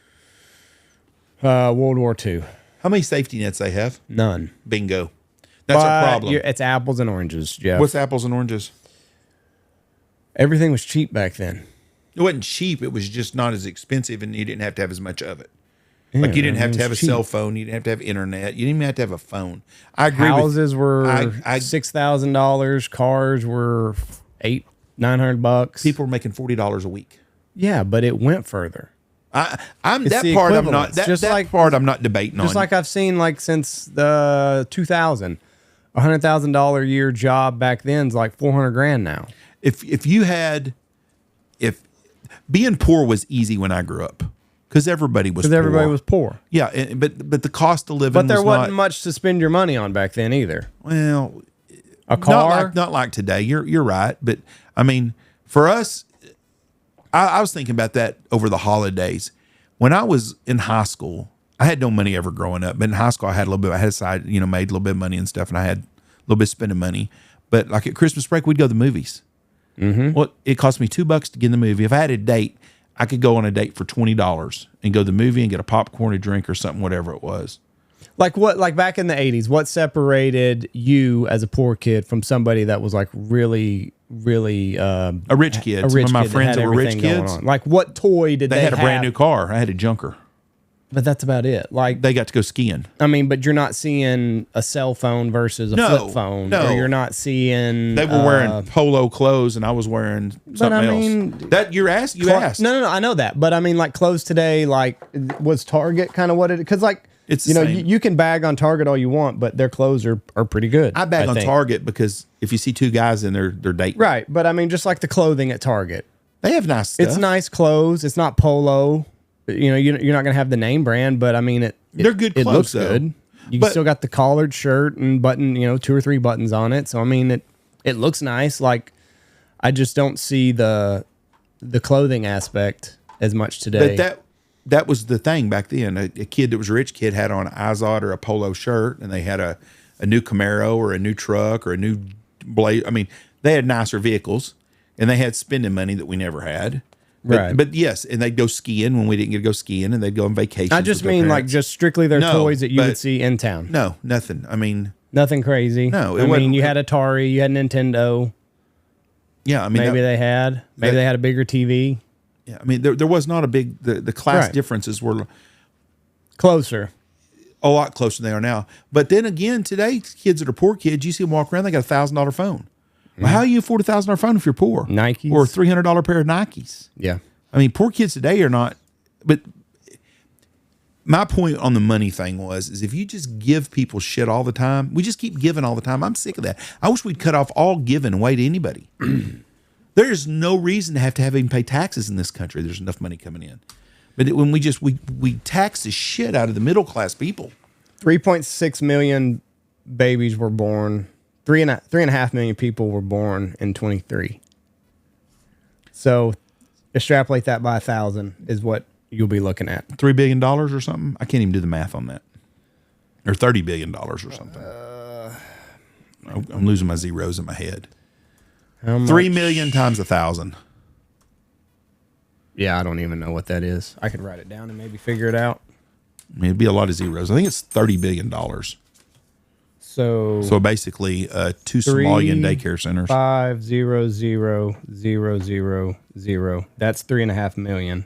World War II. How many safety nets they have? None. Bingo. That's a problem. It's apples and oranges, Jeff. What's apples and oranges? Everything was cheap back then. It wasn't cheap. It was just not as expensive, and you didn't have to have as much of it. Yeah, like you didn't have to have a cheap. cell phone. You didn't have to have internet. You didn't even have to have a phone. I agree. Houses were I $6,000. Cars were $800-900. People were making $40 a week. Yeah, but it went further. I'm It's that the part. I'm not equivalence. that, Just that like- part. I'm not debating on. Just like I've seen, like since the 2000, $100,000 a year job back then is like $400,000 now. if being poor was easy when I grew up, because everybody was Because everybody was poor. Yeah, but the cost of living But there was wasn't not, much to spend your money on back then either. well, A car. not like today. You're right, but I mean, for us, I was thinking about that over the holidays. When I was in high school, I had no money ever growing up, but in high school I had a little bit. I had a side, made a little bit of money and stuff, and I had a little bit of spending money. But like at Christmas break, we'd go to the movies. Mm-hmm. Well, it cost me $2 to get in the movie. If I had a date, I could go on a date for $20 and go to the movie and get a popcorn, a drink, or something, whatever it was. Like back in the 80s, what separated you as a poor kid from somebody that was like really, really A rich kid. a Some rich of my kid friends that that had were rich everything going kids, on? Like what toy did they had a brand have? new car. I had a junker. But that's about it. Like They got to go skiing. I mean, but you're not seeing a cell phone versus a No, flip phone. no. Or you're not seeing They were wearing polo clothes, and I was wearing something I else. mean, That you asked. No, I know that. But I mean, like clothes today, like was Target kind of what it? Because like It's the same. you can bag on Target all you want, but their clothes are pretty good. I bag on think. Target because if you see two guys in there, they're dating. Right, but I mean, just like the clothing at Target, They have nice stuff. it's nice clothes. It's not polo. You're not gonna have the name brand, but I mean, They're good It clothes, looks though. good. You But- still got the collared shirt and button, 2 or 3 buttons on it. So I mean, it looks nice. Like I just don't see the clothing aspect as much today. But that was the thing back then. A kid that was a rich kid had on an Izod or a polo shirt, and they had a new Camaro or a new truck or a new Blaze. I mean, they had nicer vehicles, and they had spending money that we never had. Right. But yes, and they'd go skiing when we didn't get to go skiing, and they'd go on vacation. I just mean like just strictly their No, toys that you would but- see in town. no, nothing. I mean, Nothing crazy. No, it I mean, wasn't- you had Atari, you had Nintendo. yeah, I mean, Maybe they had a bigger TV. yeah, I mean, there was not a big the class Right. differences were Closer. a lot closer than they are now. But then again, today kids that are poor kids, you see them walk around, they got $1,000 phone. Well, how do you afford $1,000 phone if you're poor? Nikes. Or a $300 pair of Nikes. Yeah. I mean, poor kids today are not. But my point on the money thing is if you just give people shit all the time, we just keep giving all the time. I'm sick of that. I wish we'd cut off all giving away to anybody. There's no reason to have even pay taxes in this country. There's enough money coming in. But when we tax the shit out of the middle class people. 3.6 million babies were born. 3.5 million people were born in 23. So extrapolate that by 1,000 is what you'll be looking at. $3 billion or something. I can't even do the math on that. Or $30 billion or something. I'm losing my zeros in my head. How much? 3 million times 1,000. Yeah, I don't even know what that is. I could write it down and maybe figure it out. I mean, it'd be a lot of zeros. I think it's $30 billion. So basically, 2 Somalian daycare centers. 500,000. That's 3.5 million.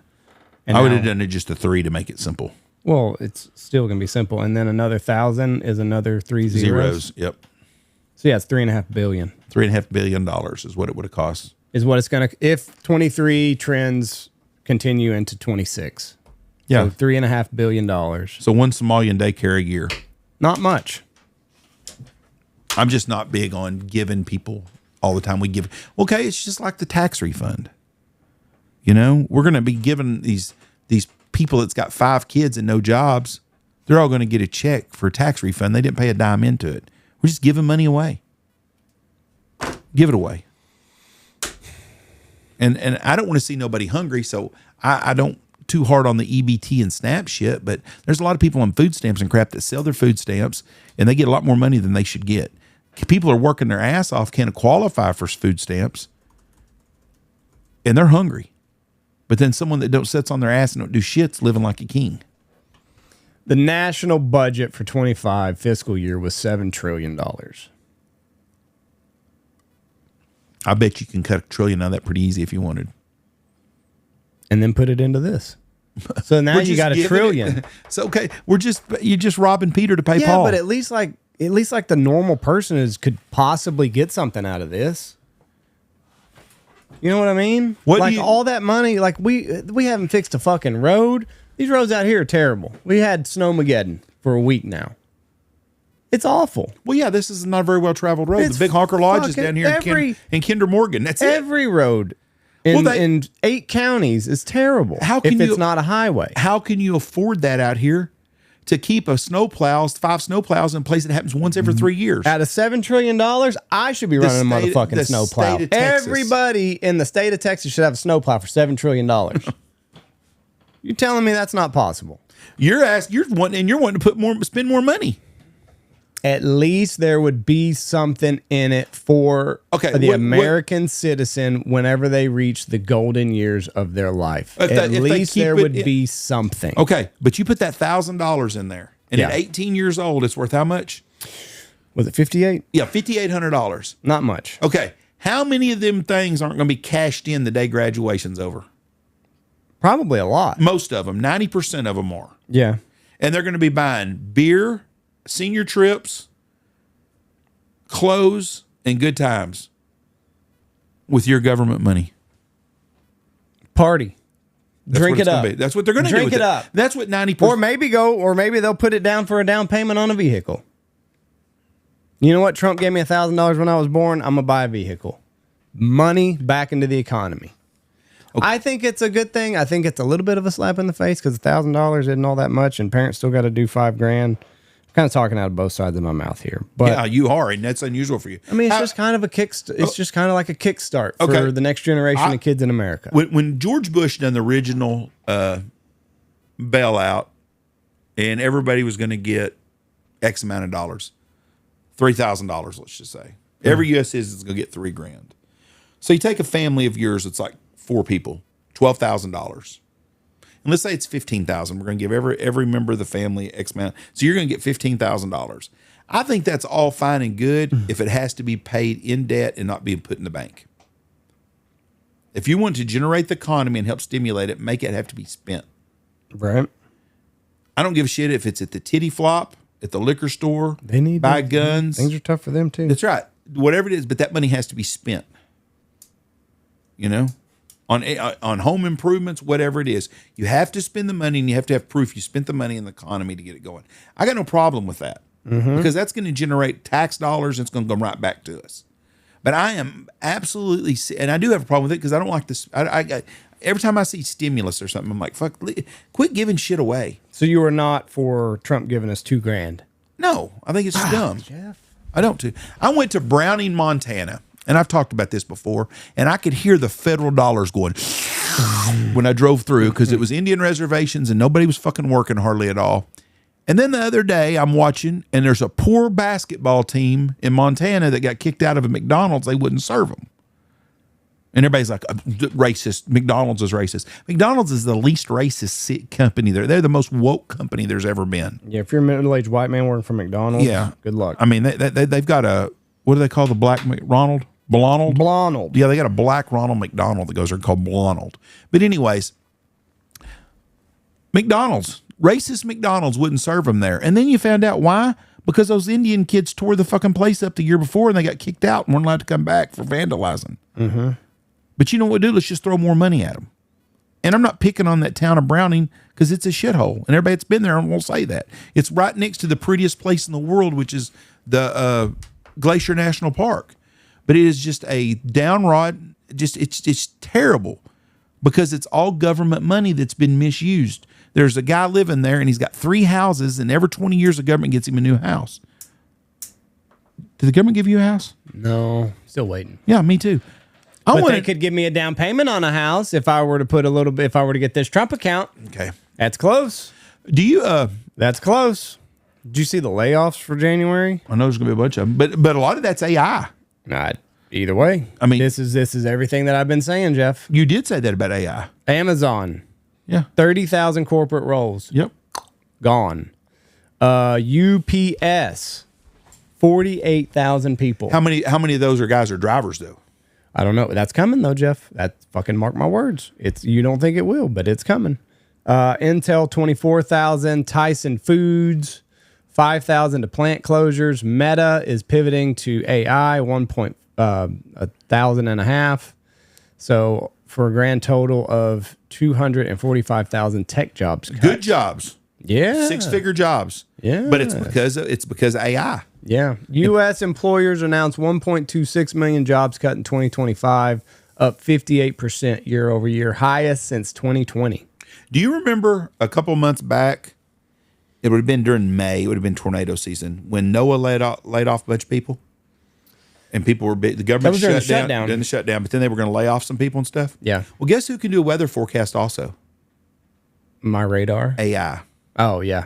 And I would now- have done it just a 3 to make it simple. Well, it's still gonna be simple. And then another 1,000 is another 3 zeros. Yep. So yeah, it's 3.5 billion. $3.5 billion is what it would have cost. Is what it's gonna if 23 trends continue into 26. Yeah. So $3.5 billion. So 1 Somalian daycare a year. Not much. I'm just not big on giving people all the time. We give. Okay, it's just like the tax refund. You know, we're going to be giving these people that's got 5 kids and no jobs. They're all going to get a check for a tax refund. They didn't pay a dime into it. We're just giving money away. Give it away. And I don't want to see nobody hungry, so I don't too hard on the EBT and SNAP shit, but there's a lot of people on food stamps and crap that sell their food stamps, and they get a lot more money than they should get. People are working their ass off, can't qualify for food stamps, and they're hungry. But then someone that don't sits on their ass and don't do shit's living like a king. The national budget for 25 fiscal year was $7 trillion. I bet you can cut $1 trillion out of that pretty easy if you wanted. And then put it into this. So now you got $1 trillion. So okay, you're just robbing Peter to pay Yeah, Paul. but at least like the normal person could possibly get something out of this. You know what I mean? What do like you- all that money, like we haven't fixed a fucking road. These roads out here are terrible. We had Snowmageddon for a week now. It's awful. Well, yeah, this is not a very well traveled road. It's the big Honker Lodge is fucking down here in Kinder Morgan. That's it. Every road in, Well, in 8 counties is terrible. How can if you- it's not a highway? How can you afford that out here to keep a 5 snowplows in place that happens once every 3 years? Out of $7 trillion, I should be running a state- motherfucking the snowplow. state of Texas. Everybody in the state of Texas should have a snowplow for $7 trillion. You're telling me that's not possible? You're wanting to spend more money. At least there would be something in it for the American citizen whenever they reach the golden years of their life. At least there would be something. Okay, but you put that $1,000 in there, and Yeah. at 18 years old, it's worth how much? Was it 58? Yeah, $5,800. Not much. Okay, how many of them things aren't going to be cashed in the day graduation's over? Probably a lot. Most of them, 90% of them are. Yeah. And they're going to be buying beer, senior trips, clothes, and good times with your government money. Party. Drink it up. That's what they're going to do. Drink it up. That's what 90%. Or maybe they'll put it down for a down payment on a vehicle. You know what? Trump gave me $1,000 when I was born. I'm going to buy a vehicle. Money back into the economy. Okay. I think it's a good thing. I think it's a little bit of a slap in the face because $1,000 isn't all that much, and parents still got to do $5,000. I'm kind of talking out of both sides of my mouth here, but yeah, you are, and that's unusual for you. I mean, it's just kind of a it's just kind of like a kickstart for the next generation of kids in America. When George Bush done the original bailout, and everybody was going to get X amount of dollars, $3,000, let's just say. Every U.S. citizen is going to get $3,000. So you take a family of yours, it's like 4 people, $12,000. And let's say it's $15,000. We're going to give every member of the family X amount. So you're going to get $15,000. I think that's all fine and good if it has to be paid in debt and not being put in the bank. If you want to generate the economy and help stimulate it, make it have to be spent. Right. I don't give a shit if it's at the titty flop, at the liquor store, They need buy guns. Things are tough for them too. That's right. Whatever it is, but that money has to be spent. You know? On home improvements, whatever it is, you have to spend the money, and you have to have proof you spent the money in the economy to get it going. I got no problem with that because that's going to generate tax dollars, and it's going to come right back to us. But I am absolutely, and I do have a problem with it because I don't like this. I every time I see stimulus or something, I'm like, fuck, quit giving shit away. So you are not for Trump giving us $2,000? No, I think it's dumb. Jeff. I don't too. I went to Browning, Montana. And I've talked about this before, and I could hear the federal dollars going when I drove through because it was Indian reservations and nobody was fucking working hardly at all. And then the other day I'm watching, and there's a poor basketball team in Montana that got kicked out of a McDonald's. They wouldn't serve them. And everybody's like, racist. McDonald's is racist. McDonald's is the least racist company there. They're the most woke company there's ever been. Yeah, if you're a middle-aged white man working for McDonald's, good luck. I mean, they've got a, what do they call the black Ronald? Blonald? Blonald. Yeah, they got a black Ronald McDonald that goes there called Blonald. But anyways, McDonald's, racist McDonald's wouldn't serve them there. And then you found out why? Because those Indian kids tore the fucking place up the year before and they got kicked out and weren't allowed to come back for vandalizing. Mm-hmm. But you know what we do? Let's just throw more money at them. And I'm not picking on that town of Browning because it's a shithole. And everybody that's been there will say that. It's right next to the prettiest place in the world, which is the Glacier National Park. But it is just a downright, it's terrible because it's all government money that's been misused. There's a guy living there and he's got 3 houses and every 20 years the government gets him a new house. Did the government give you a house? No, still waiting. Yeah, me too. But they could give me a down payment on a house if I were to put a little bit, if I were to get this Trump account. Okay. That's close. Do you, That's close. Did you see the layoffs for January? I know there's going to be a bunch of them, but a lot of that's AI. Not either way. I mean, this is everything that I've been saying, Jeff. You did say that about AI. Amazon. Yeah. 30,000 corporate roles. Yep. Gone. UPS. 48,000 people. How many of those are guys or drivers though? I don't know. That's coming though, Jeff. That fucking mark my words. You don't think it will, but it's coming. Intel 24,000, Tyson Foods 5,000 to plant closures. Meta is pivoting to AI 1,500. So for a grand total of 245,000 tech jobs. Cut. Good jobs. Yeah. 6-figure jobs. Yeah. But it's because of AI. Yeah. U.S. employers announced 1.26 million jobs cut in 2025, up 58% year over year, highest since 2020. Do you remember a couple of months back? It would have been during May. It would have been tornado season when NOAA laid off a bunch of people, and people were the government shut down. During the shutdown, but then they were going to lay off some people and stuff. Yeah. Well, guess who can do a weather forecast also? My radar. AI. Oh yeah.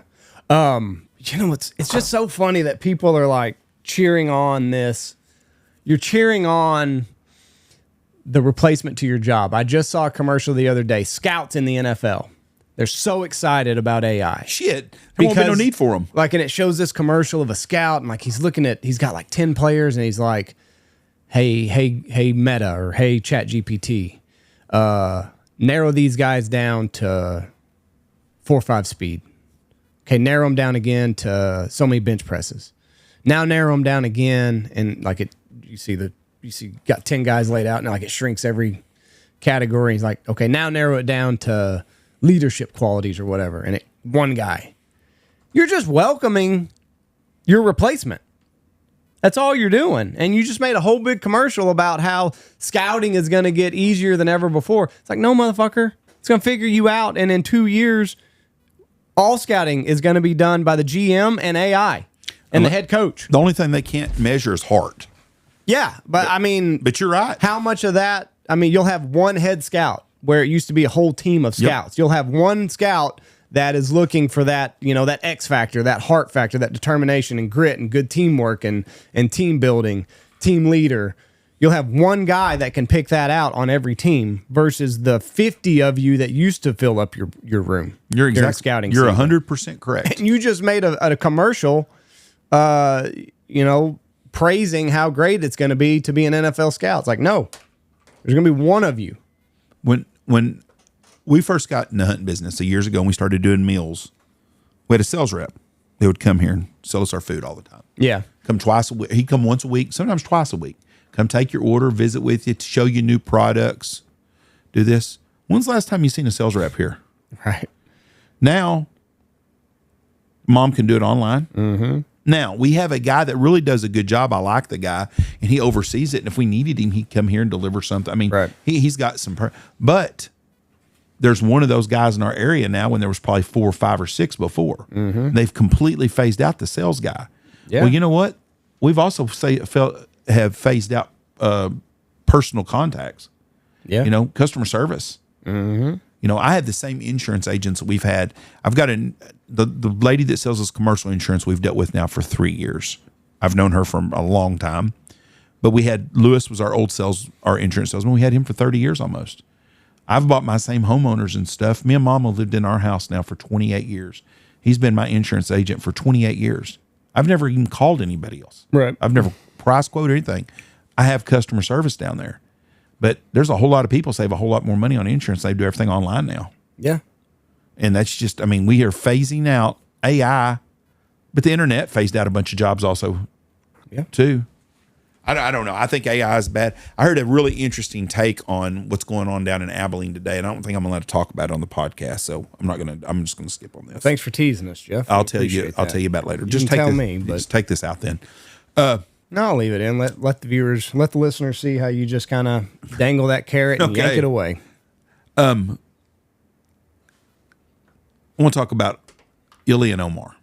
You know, it's just so funny that people are like cheering on this. You're cheering on the replacement to your job. I just saw a commercial the other day. Scouts in the NFL. They're so excited about AI. Shit. There won't be no need for them. Like, and it shows this commercial of a scout, and like he's got like 10 players, and he's like, hey, Meta, or hey, ChatGPT, narrow these guys down to 4.5 speed. Okay, narrow them down again to so many bench presses. Now narrow them down again, and like you see got 10 guys laid out, and like it shrinks every category. He's like, okay, now narrow it down to leadership qualities or whatever, and one guy. You're just welcoming your replacement. That's all you're doing. And you just made a whole big commercial about how scouting is going to get easier than ever before. It's like, no, motherfucker. It's going to figure you out, and in 2 years, all scouting is going to be done by the GM and AI and the head coach. The only thing they can't measure is heart. Yeah, but I mean... But you're right. How much of that... I mean, you'll have one head scout where it used to be a whole team of scouts. Yep. You'll have one scout that is looking for that, that X factor, that heart factor, that determination and grit and good teamwork and team building, team leader. You'll have one guy that can pick that out on every team versus the 50 of you that used to fill up your room. You're exactly scouting. You're 100% correct. And you just made a commercial, praising how great it's going to be an NFL scout. It's like, no, there's going to be one of you. When we first got in the hunting business years ago and we started doing meals, we had a sales rep. They would come here and sell us our food all the time. Yeah. Come twice a week. He'd come once a week, sometimes twice a week. Come take your order, visit with you, show you new products, do this. When's the last time you seen a sales rep here? Right. Now, mom can do it online. Mm-hmm. Now, we have a guy that really does a good job. I like the guy, and he oversees it. And if we needed him, he'd come here and deliver something. I mean, right. He's got some... But there's one of those guys in our area now when there was probably 4 or 5 or 6 before. Mm-hmm. They've completely phased out the sales guy. Yeah. Well, you know what? We've also have phased out personal contacts. Yeah. Customer service. Mm-hmm. I have the same insurance agents that we've had. I've got the lady that sells us commercial insurance we've dealt with now for 3 years. I've known her for a long time. But we had Lewis was our insurance salesman. We had him for 30 years almost. I've bought my same homeowners and stuff. Me and Mama lived in our house now for 28 years. He's been my insurance agent for 28 years. I've never even called anybody else. Right. I've never price quoted anything. I have customer service down there. But there's a whole lot of people save a whole lot more money on insurance. They do everything online now. Yeah. And that's just, I mean, we are phasing out AI, but the internet phased out a bunch of jobs also, too. I don't know. I think AI is bad. I heard a really interesting take on what's going on down in Abilene today, and I don't think I'm allowed to talk about it on the podcast, so I'm just gonna skip on this. Thanks for teasing us, Jeff. I'll tell you about it later. Just tell me, but just take this out then. No, I'll leave it in. Let the listeners see how you just kind of dangle that carrot and yank it away. I want to talk about Ilhan Omar.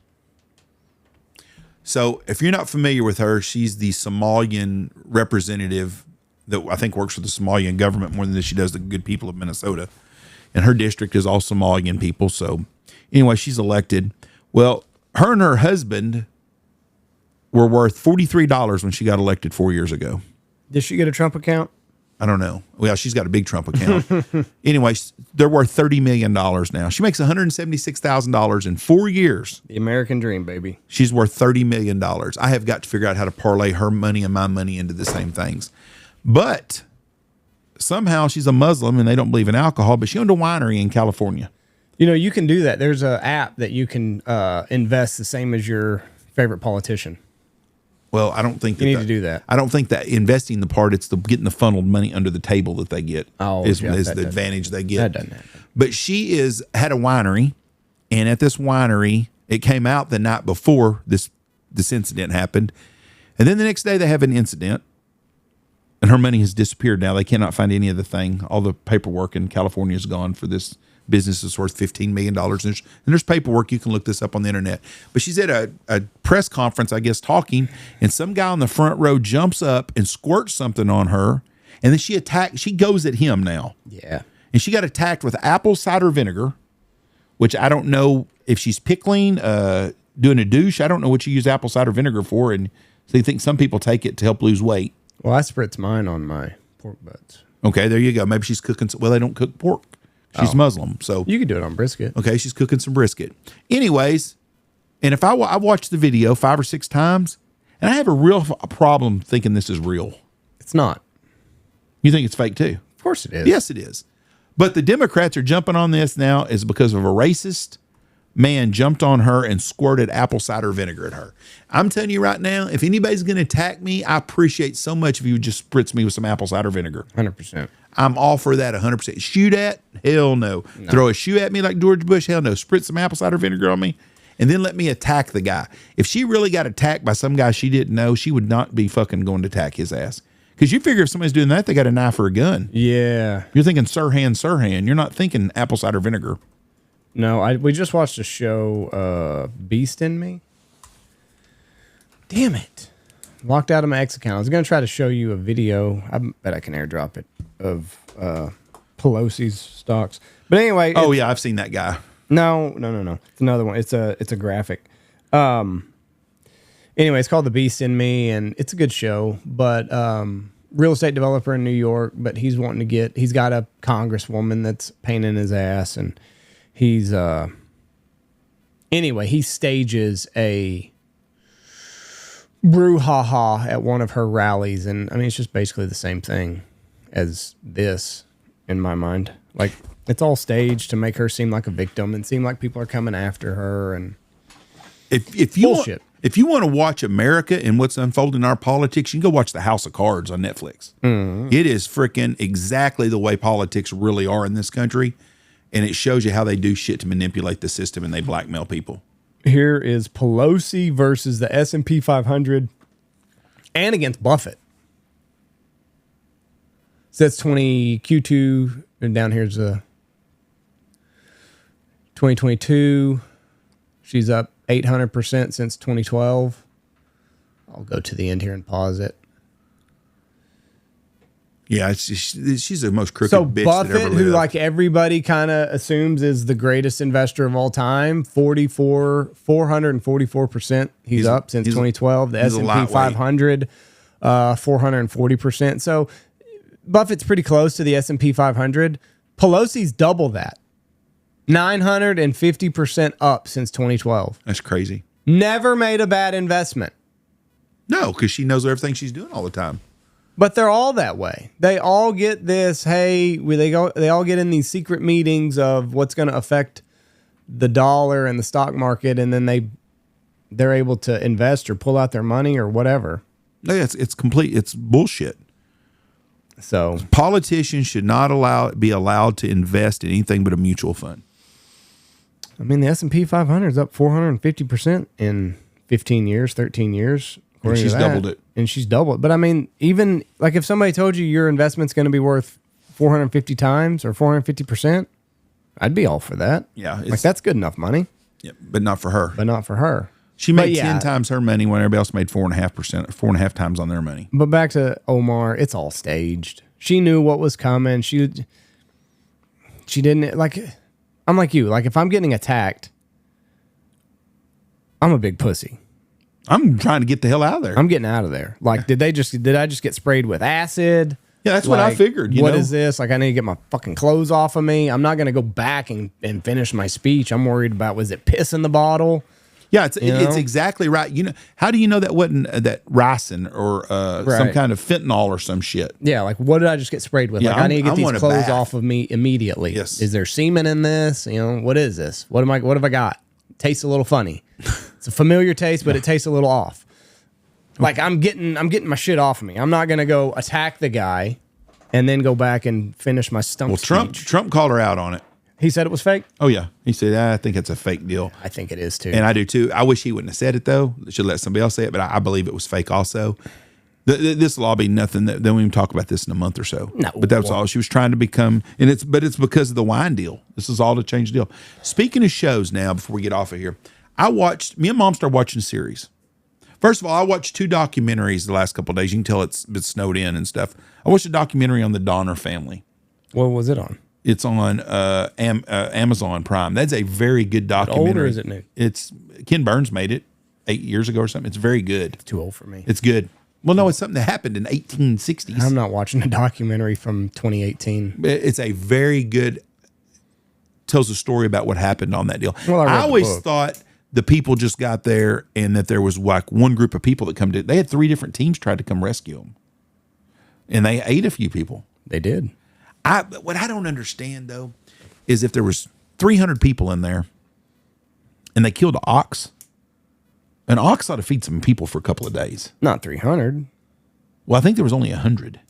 So if you're not familiar with her, she's the Somalian representative that I think works for the Somalian government more than she does the good people of Minnesota. And her district is all Somalian people. So anyway, she's elected. Well, her and her husband were worth $43 when she got elected 4 years ago. Did she get a Trump account? I don't know. Well, she's got a big Trump account. Anyway, they're worth $30 million now. She makes $176,000 in 4 years. The American dream, baby. She's worth $30 million. I have got to figure out how to parlay her money and my money into the same things. But somehow she's a Muslim and they don't believe in alcohol, but she owned a winery in California. You know, you can do that. There's an app that you can invest the same as your favorite politician. Well, I don't think you need to do that. I don't think that investing the part, it's the getting the funneled money under the table that they get is the advantage they get. That doesn't happen. But she had a winery, and at this winery, it came out the night before this incident happened. And then the next day they have an incident, and her money has disappeared now. They cannot find any of the thing. All the paperwork in California is gone for this business is worth $15 million. And there's paperwork. You can look this up on the internet. But she's at a press conference, I guess, talking, and some guy on the front row jumps up and squirts something on her, and then she goes at him now. Yeah. And she got attacked with apple cider vinegar, which I don't know if she's pickling, doing a douche. I don't know what you use apple cider vinegar for, and so you think some people take it to help lose weight. Well, I spritz mine on my pork butts. Okay, there you go. Maybe she's cooking. Well, they don't cook pork. She's Muslim, so you could do it on brisket. Okay, she's cooking some brisket. Anyways, and if I watched the video 5 or 6 times, and I have a real problem thinking this is real. It's not. You think it's fake too? Of course it is. Yes, it is. But the Democrats are jumping on this now is because of a racist man jumped on her and squirted apple cider vinegar at her. I'm telling you right now, if anybody's going to attack me, I appreciate so much if you would just spritz me with some apple cider vinegar. 100%. I'm all for that 100%. Shoot at? Hell no. Throw a shoe at me like George Bush? Hell no. Spritz some apple cider vinegar on me and then let me attack the guy. If she really got attacked by some guy she didn't know, she would not be fucking going to attack his ass. Because you figure if somebody's doing that, they got a knife or a gun. Yeah. You're thinking Sirhan. You're not thinking apple cider vinegar. No, we just watched a show, Beast in Me. Damn it. Locked out of my X account. I was going to try to show you a video. I bet I can airdrop it of Pelosi's stocks. But anyway. Oh, yeah, I've seen that guy. No. It's another one. It's a graphic. Anyway, it's called The Beast in Me, and it's a good show. But real estate developer in New York, but he's got a congresswoman that's pain in his ass, and he's anyway, he stages a brouhaha at one of her rallies, and I mean it's just basically the same thing as this in my mind. Like it's all staged to make her seem like a victim and seem like people are coming after her, and if you bullshit. If you want to watch America and what's unfolding in our politics, you can go watch The House of Cards on Netflix. Mm-hmm. It is freaking exactly the way politics really are in this country. And it shows you how they do shit to manipulate the system and they blackmail people. Here is Pelosi versus the S&P 500 and against Buffett. So that's Q2, and down here's 2022. She's up 800% since 2012. I'll go to the end here and pause it. Yeah, she's the most crooked bitch Buffett, that ever lived. Who like everybody kind of assumes is the greatest investor of all time, 444%. He's up since 2012. The S&P 500 440%. So Buffett's pretty close to the S&P 500. Pelosi's double that. 950% up since 2012. That's crazy. Never made a bad investment. No, because she knows everything she's doing all the time. But they're all that way. They all get this, hey, they all get in these secret meetings of what's going to affect the dollar and the stock market, and then they're able to invest or pull out their money or whatever. No, it's complete. It's bullshit. So politicians should not be allowed to invest in anything but a mutual fund. I mean, the S&P 500 is up 450% in 15 years, 13 years. And she's doubled it. And she's doubled it. But I mean, even like if somebody told you your investment's going to be worth 450 times or 450%, I'd be all for that. Yeah. Like that's good enough money. Yeah, but not for her. But not for her. She made 10 times her money when everybody else made 4.5%, 4.5 times on their money. But back to Omar, it's all staged. She knew what was coming. She didn't like. I'm like you. Like if I'm getting attacked, I'm a big pussy. I'm trying to get the hell out of there. I'm getting out of there. Like, did I just get sprayed with acid? Yeah, that's what I figured. What is this? Like, I need to get my fucking clothes off of me. I'm not going to go back and finish my speech. I'm worried about, was it piss in the bottle? Yeah, it's exactly right. You know, how do you know that wasn't that ricin or some kind of fentanyl or some shit? Yeah, like what did I just get sprayed with? Yeah, like I need to get these clothes bath. off of me immediately. Yes. Is there semen in this? You know, what is this? What have I got? Tastes a little funny. It's a familiar taste, but it tastes a little off. Like I'm getting my shit off of me. I'm not gonna go attack the guy and then go back and finish my stump speech. Trump called her out on it. He said it was fake? Oh yeah. He said, I think it's a fake deal. I think it is too. And I do too. I wish he wouldn't have said it though. Should let somebody else say it, but I believe it was fake also. This will all be nothing. They won't even talk about this in a month or so. No. But that was all she was trying to become. And it's because of the wine deal. This is all to change the deal. Speaking of shows now, before we get off of here, me and Mom started watching a series. First of all, I watched 2 documentaries the last couple of days. You can tell it's been snowed in and stuff. I watched a documentary on the Donner family. What was it on? It's on Amazon Prime. That's a very good documentary. Old or is it new? It's Ken Burns made it 8 years ago or something. It's very good. It's too old for me. It's good. Well, no, it's something that happened in 1860s. I'm not watching a documentary from 2018. It's a very good, tells a story about what happened on that deal. Well, I always thought the people just got there and that there was like one group of people that come to, they had 3 different teams tried to come rescue them. And they ate a few people. They did. What I don't understand though, is if there was 300 people in there and they killed an ox ought to feed some people for a couple of days. Not 300. Well, I think there was only 100.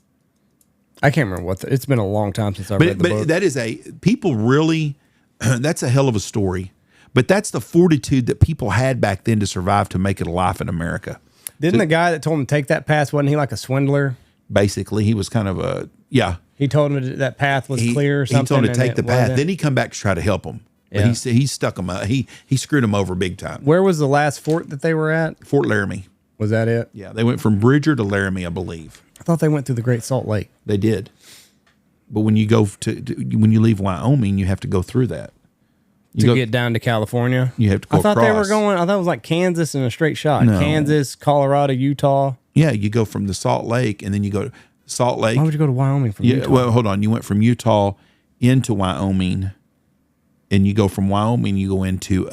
I can't remember it's been a long time since I read the book. But that is people really, that's a hell of a story. But that's the fortitude that people had back then to survive, to make it a life in America. Didn't the guy that told him to take that path, wasn't he like a swindler? Basically, he was kind of He told him that path was clear or something. He told him to take the path. Then he come back to try to help him. But Yeah. he stuck him up. He screwed him over big time. Where was the last fort that they were at? Fort Laramie. Was that it? Yeah, they went from Bridger to Laramie, I believe. I thought they went through the Great Salt Lake. They did. But when you go when you leave Wyoming, you have to go through that. To get down to California? You have to go I thought across. they were going, I thought it was like Kansas in a straight shot. No. Kansas, Colorado, Utah. Yeah, you go from the Salt Lake, and then you go to Salt Lake. Why would you go to Wyoming from Utah? Well, hold on. You went from Utah into Wyoming, and you go from Wyoming, you go into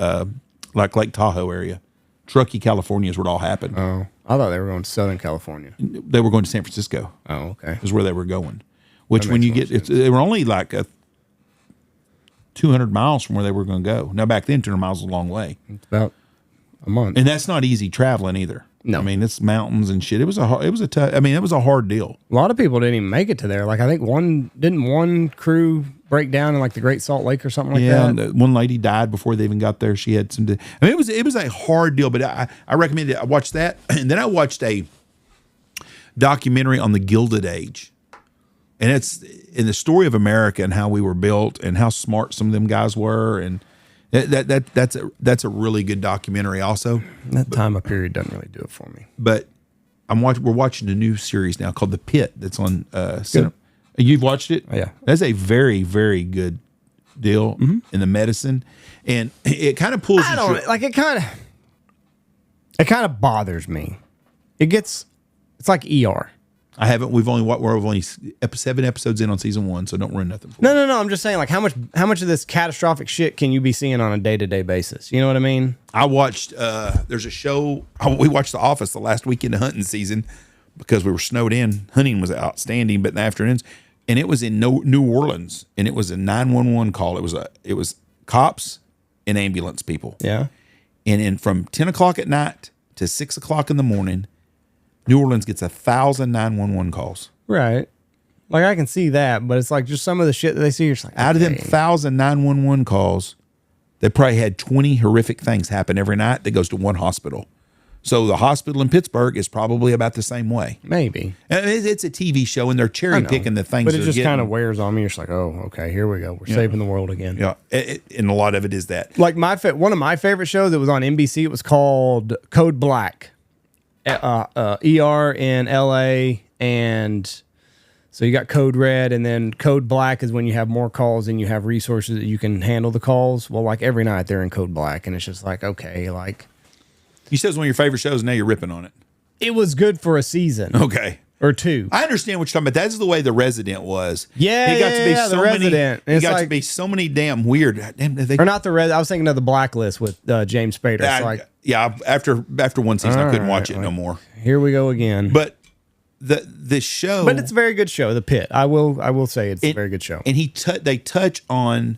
like Lake Tahoe area. Truckee, California is where it all happened. Oh, I thought they were going to Southern California. They were going to San Francisco. Oh, okay. Is where they were going. Which That when makes you more get, sense. they were only like 200 miles from where they were going to go. Now back then, 200 miles was a long way, It's about a month. and that's not easy traveling either. No. I mean it's mountains and shit. It was a tough. I mean it was a hard deal. A lot of people didn't even make it to there. Like I think one crew break down in like the Great Salt Lake or something like Yeah, that. and one lady died before they even got there. She had some. I mean, it was a hard deal, but I recommend it. I watched that, and then I watched a documentary on the Gilded Age, and it's in the story of America and how we were built and how smart some of them guys were, and that's a really good documentary also. That time of period doesn't really do it for me. But we're watching a new series now called The Pit that's on cinema. You've watched it? Oh, yeah. That's a very, very good deal in the medicine. And it kind of pulls I don't like it. Kind of bothers me. It gets It's like ER. I haven't. We're only 7 episodes in on season 1, so don't ruin nothing for me. No. I'm just saying, like, how much of this catastrophic shit can you be seeing on a day-to-day basis? You know what I mean? I watched. There's a show. We watched The Office the last weekend of hunting season because we were snowed in. Hunting was outstanding, but in the afternoons, and it was in New Orleans, and it was a 911 call. It was cops and ambulance people. Yeah. And from 10 o'clock at night to 6 o'clock in the morning, New Orleans gets 1,000 911 calls. Right. Like, I can see that, but it's like just some of the shit that they see. You're just like, Out of them 1,000 911 calls, they probably had 20 horrific things happen every night that goes to one hospital. So the hospital in Pittsburgh is probably about the same way. Maybe. And it's a TV show, and they're cherry picking the things. But it just kind of wears on me. You're just like, oh, okay, here we go. We're saving the world again. Yeah, and a lot of it is that. Like one of my favorite shows that was on NBC. It was called Code Black. ER in LA, and so you got Code Red, and then Code Black is when you have more calls and you have resources that you can handle the calls. Well, like every night they're in Code Black, and it's just like, okay, like You said it was one of your favorite shows, and now you're ripping on it. it was good for a season Okay. or two. I understand what you're talking about. That's the way The Resident was. Yeah, He got to be The so many. Resident. He It's got like- to be so many damn weird. Damn, Or not the Red. I was thinking of the Blacklist with James Spader. It's like, yeah. After one season, I couldn't watch it no like- more. here we go again. But the show, But it's a very good show. The Pit. I will say it's a very good show. and they touch on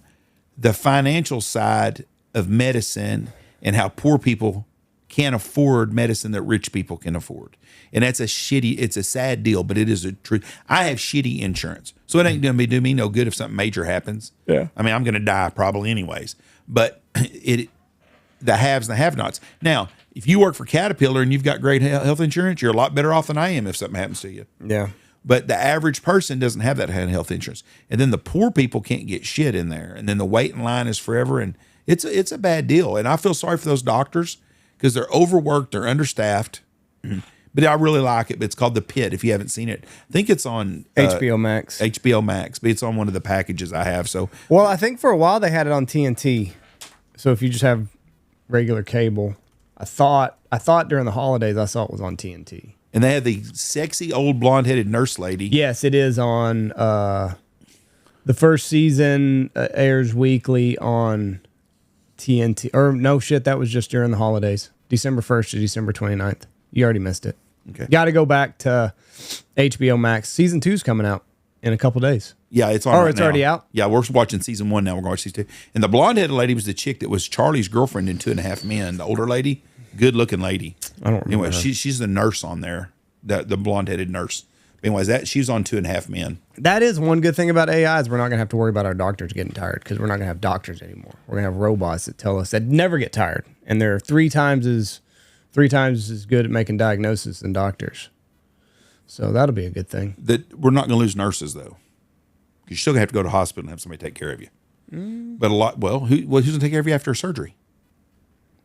the financial side of medicine and how poor people can't afford medicine that rich people can afford. And that's it's a sad deal, but it is a truth. I have shitty insurance, so it ain't going to do me no good if something major happens. Yeah. I mean, I'm going to die probably anyways, but the haves and the have-nots. Now, if you work for Caterpillar and you've got great health insurance, you're a lot better off than I am if something happens to you. Yeah. But the average person doesn't have that kind of health insurance. And then the poor people can't get shit in there. And then the wait in line is forever. And it's a bad deal. And I feel sorry for those doctors because they're overworked, they're understaffed. But I really like it. But it's called The Pit if you haven't seen it. I think it's on HBO Max. HBO Max, but it's on one of the packages I have. So Well, I think for a while they had it on TNT. So if you just have regular cable, I thought during the holidays I saw it was on TNT. and they have the sexy old blonde-headed nurse lady. Yes, it is on. The first season airs weekly on TNT. Or no shit, that was just during the holidays. December 1st to December 29th. You already missed it. Okay. Got to go back to HBO Max. Season 2's coming out in a couple days. Yeah, it's on. Oh, right it's now. already out? Yeah, we're watching season 1 now. We're going to watch season 2. And the blonde-headed lady was the chick that was Charlie's girlfriend in 2.5 Men. The older lady, good-looking lady. I don't remember. Anyway, she's the nurse on there, the blonde-headed nurse. Anyways, she's on 2.5 Men. That is one good thing about AI is we're not going to have to worry about our doctors getting tired because we're not going to have doctors anymore. We're going to have robots that tell us that never get tired, and they're three times as good at making diagnoses than doctors. So that'll be a good thing. That we're not going to lose nurses though, because you're still going to have to go to the hospital and have somebody take care of you. But who's going to take care of you after surgery?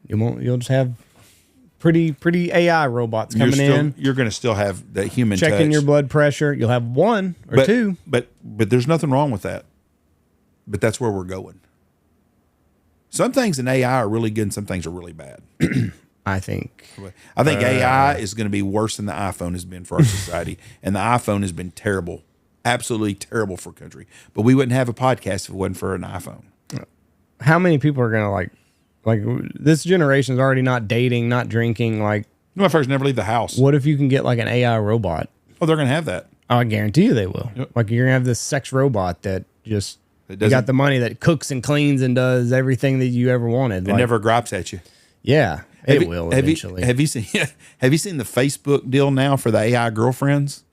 You'll just have pretty AI robots coming in, You're going to still have that human checking touch. your blood pressure. You'll have one or two. But there's nothing wrong with that. But that's where we're going. Some things in AI are really good and some things are really bad. I think. I think AI is going to be worse than the iPhone has been for our society. And the iPhone has been terrible, absolutely terrible for country. But we wouldn't have a podcast if it wasn't for an iPhone. How many people are going to like this generation is already not dating, not drinking. Like, My folks never leave the house. what if you can get like an AI robot? Oh, they're going to have that. I guarantee you they will. Yep. Like you're gonna have this sex robot that just you doesn't- got the money that cooks and cleans and does everything that you ever wanted. It never gripes at you. Yeah, it will Have eventually. you seen the Facebook deal now for the AI girlfriends?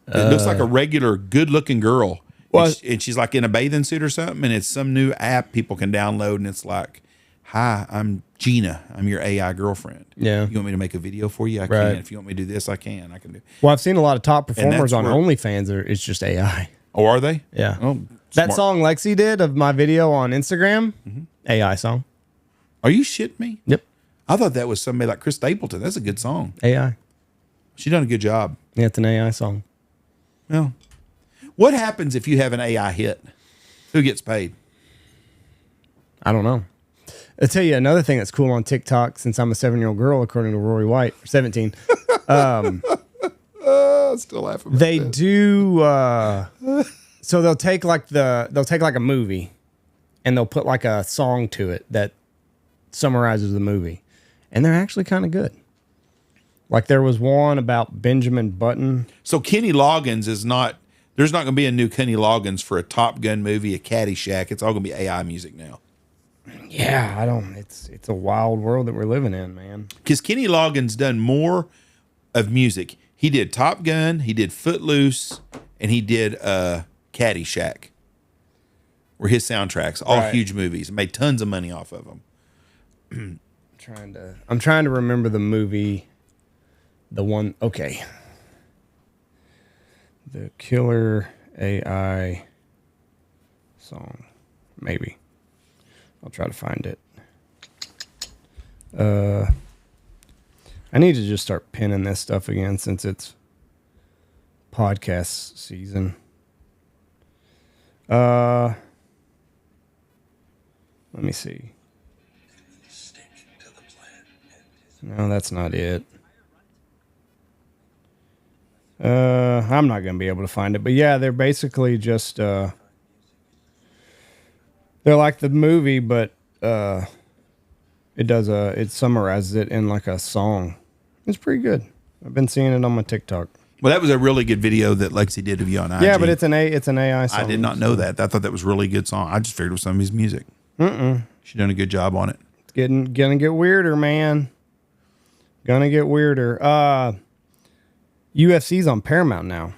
It looks like a regular good-looking girl. Well- and she's like in a bathing suit or something, and it's some new app people can download, and it's like, "Hi, I'm Gina. I'm your AI girlfriend. Yeah. You want me to make a video for you? I Right. can. If you want me to do this, I can. I can do." Well, I've seen a lot of top performers that's on where- OnlyFans. It's just AI. Oh, are they? Yeah. Oh, That smart. song Lexi did of my video on Instagram, Mm-hmm. AI song. Are you shitting me? Yep, I thought that was somebody like Chris Stapleton. That's a good song. AI. She done a good job. Yeah, it's an AI song. Well, what happens if you have an AI hit? Who gets paid? I don't know. I'll tell you another thing that's cool on TikTok since I'm a 7-year-old girl, according to Rory White, or 17. I still laugh about They that. do. So they'll take like a movie, and they'll put like a song to it that summarizes the movie, and they're actually kind of good. Like there was one about Benjamin Button. So Kenny Loggins is not. There's not going to be a new Kenny Loggins for a Top Gun movie, a Caddyshack. It's all going to be AI music now. Yeah, I don't. It's a wild world that we're living in, man. Because Kenny Loggins done more of music. He did Top Gun, he did Footloose, and he did Caddyshack. Were his soundtracks, all huge movies. Made tons of money off of them. I'm trying to remember the movie. The one, okay. The Killer AI song, maybe. I'll try to find it. I need to just start pinning this stuff again since it's podcast season. Let me see. No, that's not it. I'm not going to be able to find it, but yeah, they're basically just, they're like the movie, but, it summarizes it in like a song. It's pretty good. I've been seeing it on my TikTok. Well, that was a really good video that Lexi did of you on IG. Yeah, but it's an AI song. I did not know that. I thought that was a really good song. I just figured it was some of his music. She done a good job on it. It's gonna get weirder, man. Gonna get weirder. UFC's on Paramount now.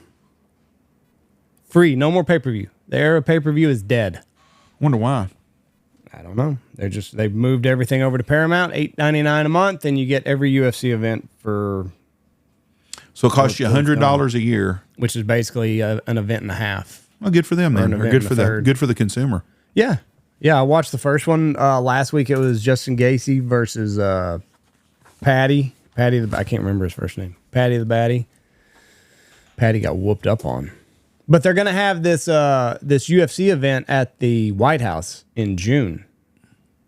Free, no more pay-per-view. The era of pay-per-view is dead. Wonder why. I don't know. They've moved everything over to Paramount, $8.99 a month, and you get every UFC event for. So it costs you $100 a year, which is basically an event and a half. Well, good for them then. Or Or good for the consumer. Yeah, yeah. I watched the first one last week. It was Justin Gaethje versus Patty. I can't remember his first name. Patty the Batty. Patty got whooped up on. But they're gonna have this UFC event at the White House in June.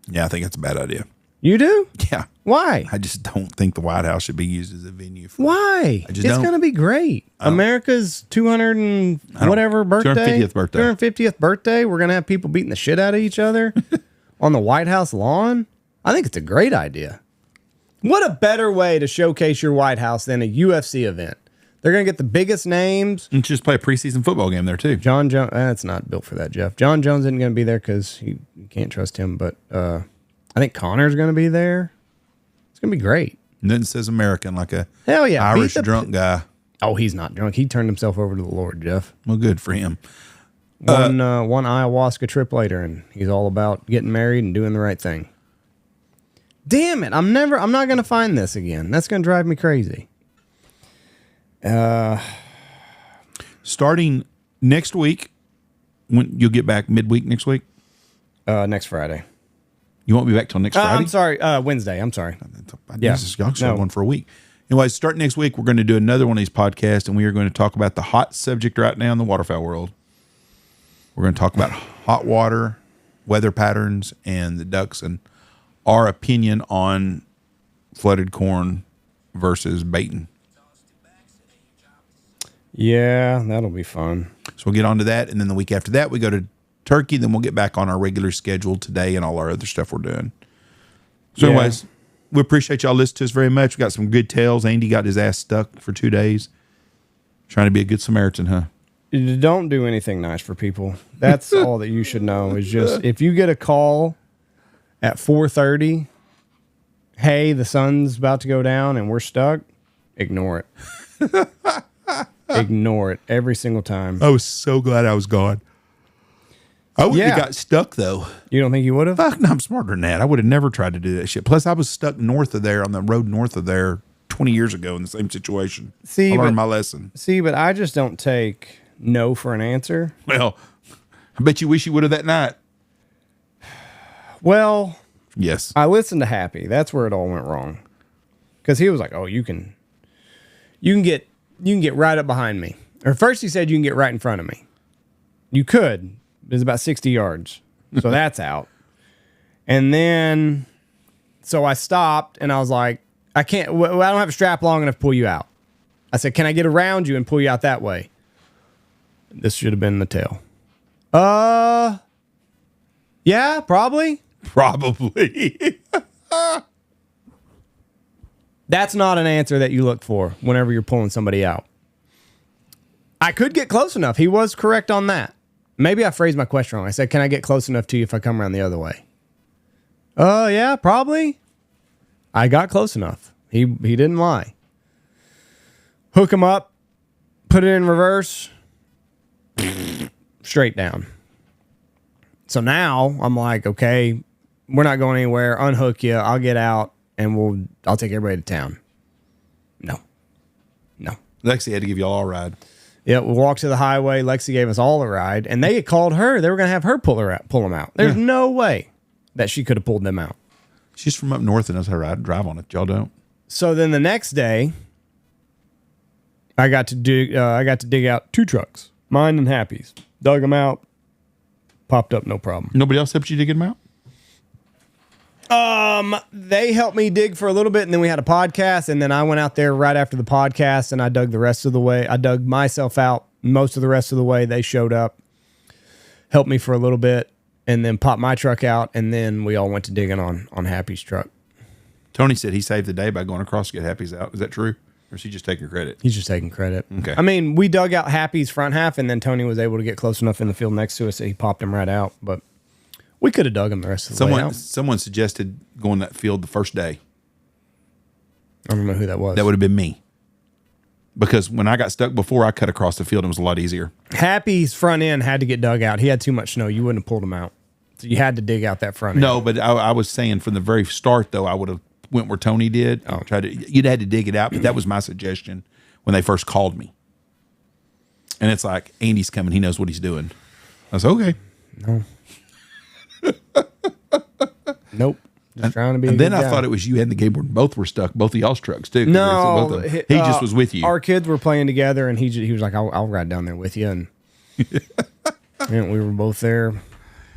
Yeah, I think that's a bad idea. You do? Yeah. Why? I just don't think the White House should be used as a venue for. Why? It's going to be great. America's 200 and whatever birthday. 250th birthday. 250th birthday. We're going to have people beating the shit out of each other on the White House lawn. I think it's a great idea. What a better way to showcase your White House than a UFC event. They're going to get the biggest names. And just play a preseason football game there, too. John Jones. That's not built for that, Jeff. John Jones isn't going to be there because you can't trust him. But I think Connor's going to be there. It's going to be great. Nothing says American like a hell yeah Irish drunk guy. Oh, he's not drunk. He turned himself over to the Lord, Jeff. Well, good for him. One ayahuasca trip later, and he's all about getting married and doing the right thing. Damn it. I'm not going to find this again. That's going to drive me crazy. Starting next week, when you'll get back midweek next week? Next Friday. You won't be back till next Friday? I'm sorry. Wednesday. I'm sorry. Yeah. Y'all still have one for a week. Anyway, starting next week, we're going to do another one of these podcasts, and we are going to talk about the hot subject right now in the waterfowl world. We're going to talk about hot water, weather patterns, and the ducks, and our opinion on flooded corn versus baiting. Yeah, that'll be fun. So we'll get on to that, and then the week after that, we go to turkey. Then we'll get back on our regular schedule today and all our other stuff we're doing. So, anyways, we appreciate y'all listening to us very much. We got some good tales. Andy got his ass stuck for 2 days, trying to be a good Samaritan, huh? Don't do anything nice for people. That's all that you should know. Is just if you get a call at 4:30, hey, the sun's about to go down and we're stuck, ignore it. Ignore it every single time. I was so glad I was gone. I would have got stuck, though. You don't think you would have? Fuck, no, I'm smarter than that. I would have never tried to do that shit. Plus, I was stuck north of there, on the road north of there, 20 years ago in the same situation. I learned my lesson. See, but I just don't take no for an answer. Well, I bet you wish you would have that night. Well, yes. I listened to Happy. That's where it all went wrong. Because he was like, "Oh, you can get right up behind me." Or first he said you can get right in front of me. You could. It's about 60 yards. So that's out. And then, so I stopped and I was like, I don't have a strap long enough to pull you out. I said, can I get around you and pull you out that way? This should have been the tail. Yeah, probably. Probably. That's not an answer that you look for whenever you're pulling somebody out. I could get close enough. He was correct on that. Maybe I phrased my question wrong. I said, can I get close enough to you if I come around the other way? Yeah, probably. I got close enough. He didn't lie. Hook him up, put it in reverse, straight down. So now I'm like, okay, we're not going anywhere. Unhook you. I'll get out and I'll take everybody to town. No. Lexi had to give you all a ride. Yeah, we walked to the highway. Lexi gave us all a ride, and they had called her. They were going to have her pull them out. There's no way that she could have pulled them out. She's from up north and knows how to drive on it. Y'all don't. So then the next day, I got to dig out 2 trucks, mine and Happy's. Dug them out, popped up, no problem. Nobody else helped you to get them out? They helped me dig for a little bit, and then we had a podcast, and then I went out there right after the podcast, and I dug the rest of the way. I dug myself out most of the rest of the way. They showed up, helped me for a little bit, and then popped my truck out, and then we all went to digging on Happy's truck. Tony said he saved the day by going across to get Happy's out. Is that true? Or is he just taking credit? He's just taking credit. Okay. I mean, we dug out Happy's front half, and then Tony was able to get close enough in the field next to us that he popped him right out, but we could have dug him the rest of the way out. Someone suggested going that field the first day. I don't remember who that was. That would have been me. Because when I got stuck before, I cut across the field. It was a lot easier. Happy's front end had to get dug out. He had too much snow. You wouldn't have pulled him out. So you had to dig out that front end. No, but I was saying from the very start, though, I would have went where Tony did. Oh. You'd had to dig it out, but that was my suggestion when they first called me. And it's like, Andy's coming. He knows what he's doing. I was okay. No. Nope. Just trying to be. And then I thought it was you and the game where both were stuck, both of y'all's trucks too. No, he just was with you. Our kids were playing together, and he was like, "I'll ride down there with you," and we were both there,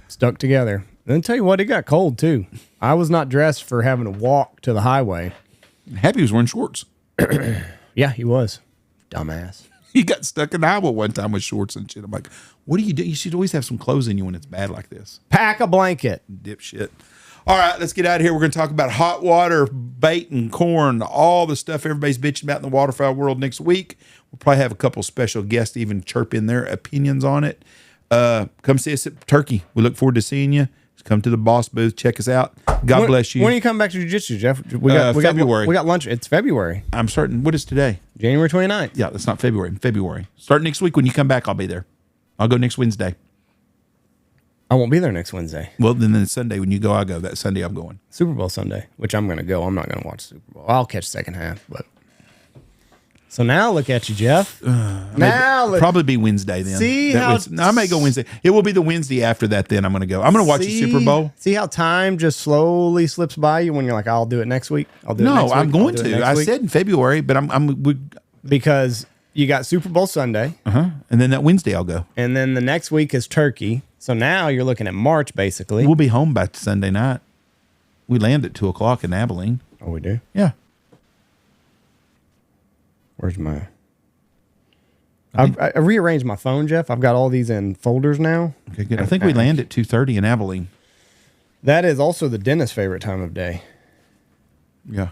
stuck together. Then tell you what, it got cold too. I was not dressed for having to walk to the highway. Happy was wearing shorts. Yeah, he was. Dumbass. He got stuck in Iowa one time with shorts and shit. I'm like, what do you do? You should always have some clothes in you when it's bad like this. Pack a blanket. Dipshit. All right, let's get out of here. We're going to talk about hot water, bait, and corn, all the stuff everybody's bitching about in the waterfowl world next week. We'll probably have a couple special guests to even chirp in their opinions on it. Come see us at Turkey. We look forward to seeing you. Just come to the Boss booth. Check us out. God bless you. When are you coming back to jiu-jitsu, Jeff? We got February. We got lunch. It's February. I'm starting. What is today? January 29th. Yeah, that's not February. February. Start next week. When you come back, I'll be there. I'll go next Wednesday. I won't be there next Wednesday. Well, then Sunday when you go, I'll go. That Sunday I'm going. Super Bowl Sunday, which I'm going to go. I'm not going to watch Super Bowl. I'll catch second half, but. So now look at you, Jeff. Probably be Wednesday then. See I may go Wednesday. It will be the Wednesday after that. Then I'm going to go. I'm going to watch the Super Bowl. See how time just slowly slips by you when you're like, I'll do it next week. I'll do it next week. I'm going to. I said in February, but because you got Super Bowl Sunday. And then that Wednesday I'll go. And then the next week is Turkey. So now you're looking at March, basically. We'll be home by Sunday night. We land at 2:00 in Abilene. Oh, we do? Yeah. Where's my... I rearranged my phone, Jeff. I've got all these in folders now. Okay, good. I think we land at 2:30 in Abilene. That is also the dentist's favorite time of day. Yeah.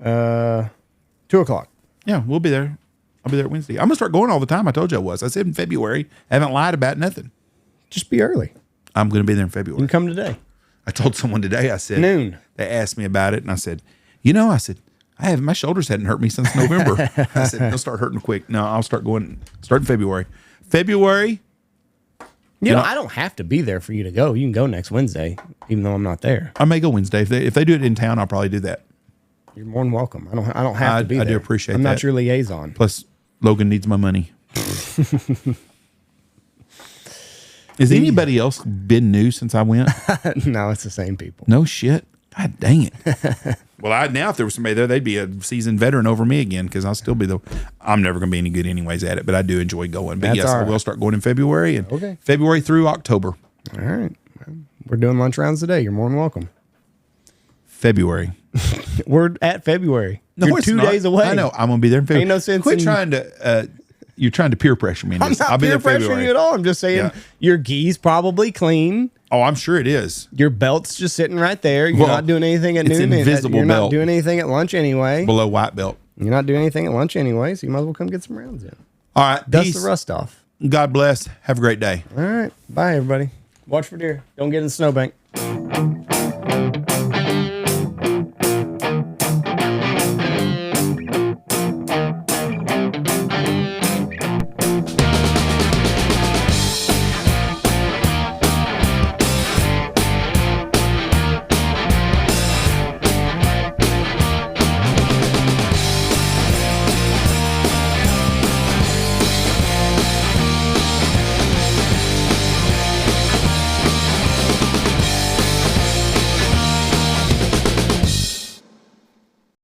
2:00. Yeah, we'll be there. I'll be there Wednesday. I'm going to start going all the time. I told you I was. I said in February. I haven't lied about nothing. Just be early. I'm going to be there in You February. can come today. I told someone today, I said... Noon. They asked me about it, and I said, my shoulders hadn't hurt me since November. I said, they'll start hurting quick. No, I'll start in February. February. I don't have to be there for you to go. You can go next Wednesday, even though I'm not there. I may go Wednesday. If they do it in town, I'll probably do that. You're more than welcome. I don't have to be there. I do appreciate that. I'm not your liaison. Plus, Logan needs my money. Has anybody else been new since I went? No, it's the same people. No shit. God dang it. Well, now if there was somebody there, they'd be a seasoned veteran over me again because I'll still be I'm never going to be any good anyways at it, but I do enjoy going. But yes, I will start going in February and February through October. All right. We're doing lunch rounds today. You're more than welcome. February. We're at February. You're it's 2 not. days away. I know. I'm going to be there in February. Ain't no sense Quit in- trying to. You're trying to peer pressure me. I'm not peer pressuring you at all. I'm just saying Yeah. your gi's probably clean. Oh, I'm sure it is. Your belt's just sitting right there. You're Well, not doing anything at it's noon. invisible You're belt. not doing anything at lunch anyway. Below white belt. You're not doing anything at lunch anyway, so you might as well come get some rounds in. All right. Dust Peace. the rust off. God bless. Have a great day. All right. Bye, everybody. Watch for deer. Don't get in the snowbank.